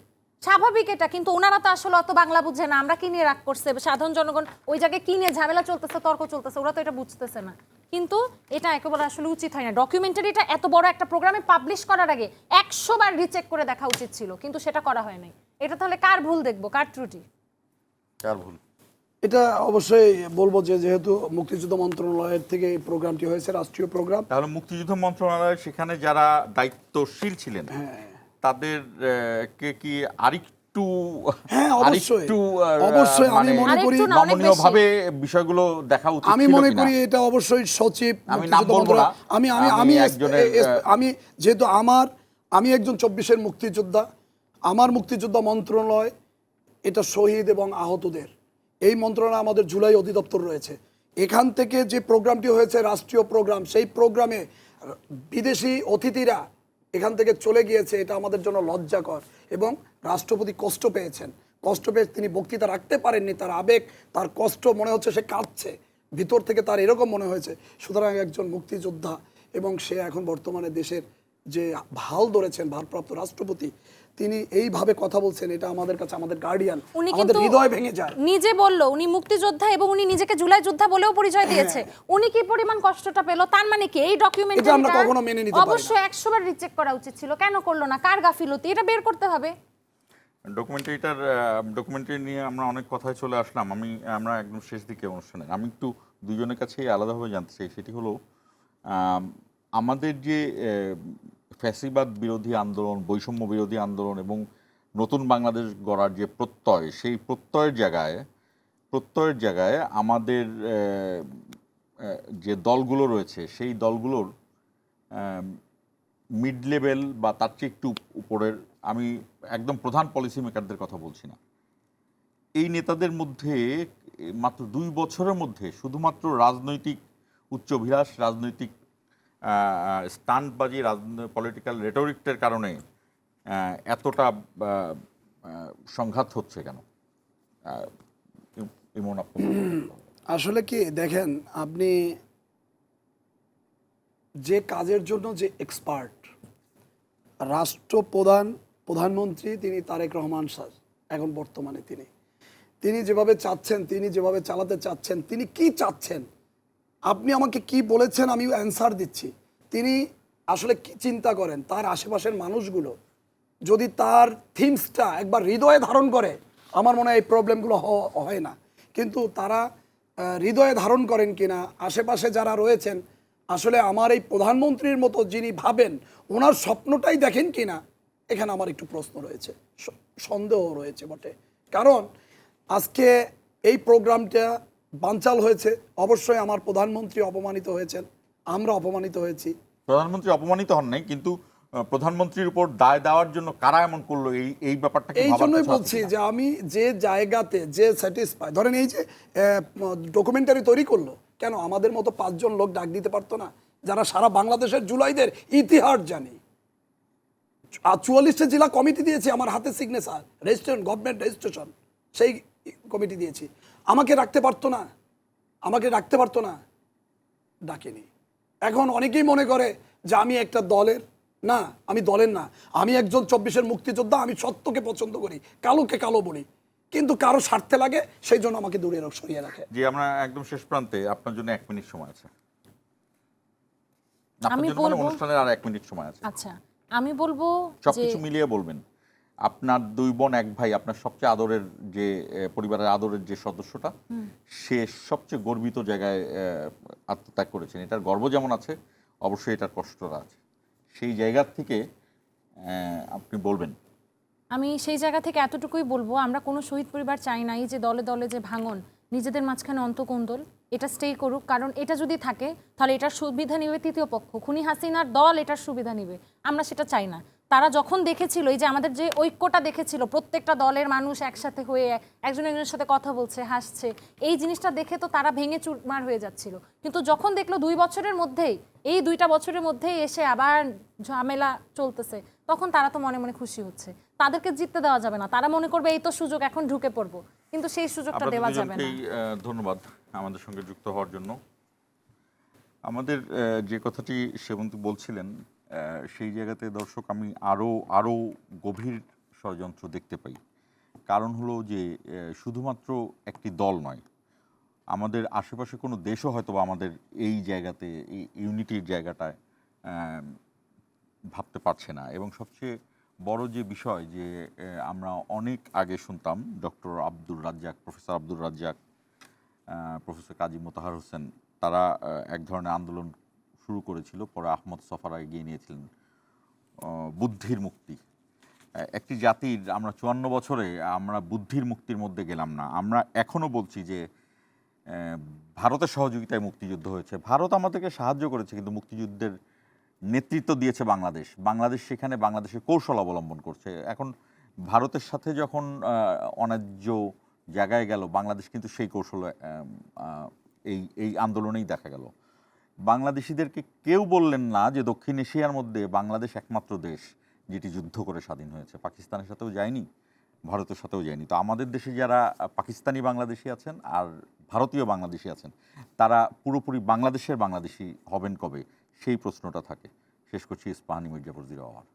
স্বাভাবিক এটা, কিন্তু ওনারা তো আসলে অত বাংলা বুঝে না, আমরা কি নিয়ে রাগ করছে সাধারণ জনগণ, ওই জায়গায় কি নিয়ে ঝামেলা চলতেছে, তর্ক চলতেছে, ওরা তো এটা বুঝতেছে না। কিন্তু এটা একেবারে আসলে উচিত হয় না। ডকুমেন্টারিটা এত বড় একটা প্রোগ্রামে পাবলিশ করার আগে 100 বার রিচেক করে দেখা উচিত ছিল, কিন্তু সেটা করা হয় নাই। এটা তাহলে কার ভুল দেখবো, কার ত্রুটি? কার ভুল? এটা অবশ্যই বলবো যে যেহেতু মুক্তিযুদ্ধ মন্ত্রণালয়ের থেকে এই প্রোগ্রামটি হয়েছে রাষ্ট্রীয় প্রোগ্রাম, তাহলে মুক্তিযুদ্ধ মন্ত্রণালয় সেখানে যারা দায়িত্বশীল ছিলেন তাদের কে কি আরেকটু হ্যাঁ, অবশ্যই। আরেকটু অবশ্যই আমি মনে করি আরেকটু না, অনেক নমনীয় বেশি। ভাবে বিষয়গুলো দেখা উচিত আমি ছিল মনে কিনা? করি এটা অবশ্যই সচিব আমি নাম মুক্তিযুদ্ধ বলবো না। মন্ত্রণালয়- আমি আমি আমি আমি একজনের, আমি যেহেতু আমি একজন 24-এর মুক্তিযোদ্ধা, আমার মুক্তিযোদ্ধা মন্ত্রণালয় এটা শহীদ এবং আহতদের এই মন্ত্রণালয়, আমাদের জুলাই অধিদপ্তর রয়েছে। এখান থেকে যে প্রোগ্রামটি হয়েছে রাষ্ট্রীয় প্রোগ্রাম, সেই প্রোগ্রামে বিদেশি অতিথিরা এখান থেকে চলে গিয়েছে, এটা আমাদের জন্য লজ্জাকর। এবং রাষ্ট্রপতি কষ্ট পেয়েছেন, কষ্ট পেয়ে তিনি বক্তৃতা রাখতে পারেননি, তার আবেগ, তার কষ্ট মনে হচ্ছে সে কাঁদছে ভিতর থেকে, তার এরকম মনে হয়েছে। সুতরাং একজন মুক্তিযোদ্ধা এবং সে এখন বর্তমানে দেশের যে হাল ধরেছেন ভারপ্রাপ্ত রাষ্ট্রপতি, তিনি এইভাবে কথা বলছেন, এটা আমাদের কাছে আমাদের গার্ডিয়ান, উনি আমাদের কিন্তু হৃদয় ভেঙে যায়। নিজে বললো উনি মুক্তিযোদ্ধা এবং উনি নিজেকে জুলাই যোদ্ধা বলেও পরিচয় দিয়েছে। উনি কি পরিমাণ কষ্টটা পেল, তার মানে কি এই এটা আমরা কখনো মেনে নিতে পারি না। অবশ্যই 100 বার রিচেক করা উচিত ছিল। কেন করলো না, কার গাফিলতি, এটা বের করতে হবে। ডকুমেন্টারি নিয়ে আমরা অনেক কথায় চলে আসলাম। আমরা একদম শেষ দিকে অনুষ্ঠানে আমি একটু দুজনের কাছে আলাদাভাবে জানতে চাই, সেটি হলো আমাদের যে ফ্যাসিবাদ বিরোধী আন্দোলন, বৈষম্য বিরোধী আন্দোলন এবং নতুন বাংলাদেশ গড়ার যে প্রত্যয়, সেই প্রত্যয়ের জায়গায় আমাদের যে দলগুলো রয়েছে সেই দলগুলোর মিড লেভেল বা তার চেয়ে একটু উপরের, আমি একদম প্রধান পলিসি মেকারদের কথা বলছি না, এই নেতাদের মধ্যে মাত্র 2 বছরের মধ্যে শুধুমাত্র রাজনৈতিক উচ্চাভিলাষ, রাজনৈতিক স্টান্টবাজি, পলিটিক্যাল রেটরিকের কারণে এতটা সংঘাত হচ্ছে কেন? ইমন, আপনি আসলে কি দেখেন, আপনি যে কাজের জন্য যে এক্সপার্ট, প্রধানমন্ত্রী তিনি তারেক রহমান স্যার, এখন বর্তমানে তিনি যেভাবে চাচ্ছেন, তিনি যেভাবে চালাতে চাচ্ছেন, তিনি কি চাচ্ছেন, আপনি আমাকে কি বলেছেন আমি অ্যান্সার দিচ্ছি। তিনি আসলে কি চিন্তা করেন, তার আশেপাশের মানুষগুলো যদি তার থিংসটা একবার হৃদয়ে ধারণ করে, আমার মনে হয় এই প্রবলেমগুলো হয় না। কিন্তু তারা হৃদয়ে ধারণ করেন কিনা, আশেপাশে যারা রয়েছেন আসলে আমার এই প্রধানমন্ত্রীর মতো যিনি ভাবেন, ওনার স্বপ্নটাই দেখেন কিনা, এখানে আমার একটু প্রশ্ন রয়েছে, সন্দেহ রয়েছে বটে। কারণ আজকে এই প্রোগ্রামটা বানচাল হয়েছে, অবশ্যই আমার প্রধানমন্ত্রী অপমানিত হয়েছেন, আমরা অপমানিত হয়েছি। প্রধানমন্ত্রী অপমানিত হন নাই, কিন্তু প্রধানমন্ত্রীর উপর দায় দেওয়ার জন্য কারা এমন করলো, এই ব্যাপারটা এই জন্যই বলছি যে আমি যে জায়গাতে যে স্যাটিসফাই, ধরেন এই যে ডকুমেন্টারি তৈরি করলো, কেন আমাদের মতো 5 জন লোক ডাক দিতে পারতো না, যারা সারা বাংলাদেশের জুলাইদের ইতিহাস জানি। 44টা জেলা কমিটি দিয়েছি, আমার হাতে সিগনেচার, রেজিস্ট্রেশন, গভর্নমেন্ট রেজিস্ট্রেশন, সেই কমিটি দিয়েছি। আমাকে রাখতে পারতো না, ডাকেনি। এখন অনেকেই মনে করে যে আমি একটা দলের না, আমি দলের না, আমি একজন 24-এর মুক্তিযোদ্ধা, আমি সত্যকে পছন্দ করি, কালোকে কালো বলি, কিন্তু কারো স্বার্থে লাগে, সেই জন্য আমাকে দূরে সরিয়ে রাখে। জি, আমরা একদম শেষ প্রান্তে, আপনার জন্য 1 মিনিট সময় আছে। আমি অনুষ্ঠানের আর 1 মিনিট সময় আছে। আচ্ছা, আমি বলবো সবকিছু মিলিয়ে বলবেন। আপনার 2 বোন 1 ভাই, আপনার সবচেয়ে আদরের যে পরিবারের আদরের যে সদস্যটা, সে সবচেয়ে গর্বিত জায়গায় আত্মত্যাগ করেছেন। এটার গর্ব যেমন আছে, অবশ্যই এটার কষ্টটা আছে। সেই জায়গা থেকে আপনি বলবেন। আমি সেই জায়গা থেকে এতটুকুই বলবো, আমরা কোনো শহীদ পরিবার চাই নাই যে দলে দলে যে ভাঙন, নিজেদের মাঝখানে অন্তকোন্দল, এটা স্টে করুক। কারণ এটা যদি থাকে তাহলে এটার সুবিধা নেবে তৃতীয় পক্ষ, খুনি হাসিনার দল এটার সুবিধা নেবে, আমরা সেটা চাই না। তারা যখন দেখেছিল, এই যে আমাদের যে ঐক্যটা দেখেছিল, প্রত্যেকটা দলের মানুষ একসাথে হয়ে একজন একজনের সাথে কথা বলছে, হাসছে, এই জিনিসটা দেখে তো তারা ভেঙে চুরমার হয়ে যাচ্ছিল। কিন্তু যখন দেখলো 2 বছরের মধ্যেই, এই 2টা বছরের মধ্যেই এসে আবার ঝামেলা চলতেছে, তখন তারা তো মনে মনে খুশি হচ্ছে। তাদেরকে জিততে দেওয়া যাবে না, তারা মনে করবে এই তো সুযোগ, এখন ঢুকে পড়বো, কিন্তু সেই সুযোগটা দেওয়া যাবে না। ধন্যবাদ আমাদের সঙ্গে যুক্ত হওয়ার জন্য। আমাদের যে কথাটি সেবন্তী বলছিলেন, সেই জায়গাতে দর্শক আমি আরও গভীর ষড়যন্ত্র দেখতে পাই। কারণ হলো যে শুধুমাত্র একটি দল নয়, আমাদের আশেপাশে কোনো দেশও হয়তো আমাদের এই জায়গাতে, এই ইউনিটির জায়গাটায় ভাবতে পারছে না। এবং সবচেয়ে বড় যে বিষয় যে আমরা অনেক আগে শুনতাম doctor Abdur Razzak, professor Abdur Razzak, professor Kazi Motahar Hossain, তারা এক ধরনের আন্দোলন শুরু করেছিল, পরে আহমদ সফারা এগিয়ে নিয়েছিলেন বুদ্ধির মুক্তি। একটি জাতির আমরা 54 বছরে আমরা বুদ্ধির মুক্তির মধ্যে গেলাম না। আমরা এখনও বলছি যে ভারতের সহযোগিতায় মুক্তিযুদ্ধ হয়েছে, ভারত আমাদেরকে সাহায্য করেছে, কিন্তু মুক্তিযুদ্ধের নেতৃত্ব দিয়েছে বাংলাদেশ। বাংলাদেশ সেখানে বাংলাদেশের কৌশল অবলম্বন করছে। এখন ভারতের সাথে যখন অন্যায্য জায়গায় গেল, বাংলাদেশ কিন্তু সেই কৌশলে এই আন্দোলনেই দেখা গেল। বাংলাদেশিদেরকে কেউ বললেন না যে দক্ষিণ এশিয়ার মধ্যে বাংলাদেশ একমাত্র দেশ যেটি যুদ্ধ করে স্বাধীন হয়েছে। পাকিস্তানের সাথেও যায়নি, ভারতের সাথেও যায়নি। তো আমাদের দেশে যারা পাকিস্তানি বাংলাদেশি আছেন আর ভারতীয় বাংলাদেশি আছেন, তারা পুরোপুরি বাংলাদেশি হবেন কবে, সেই প্রশ্নটা থাকে। শেষ করছি ইস্পাহানি মির্জাপুর জিরো আওয়ার।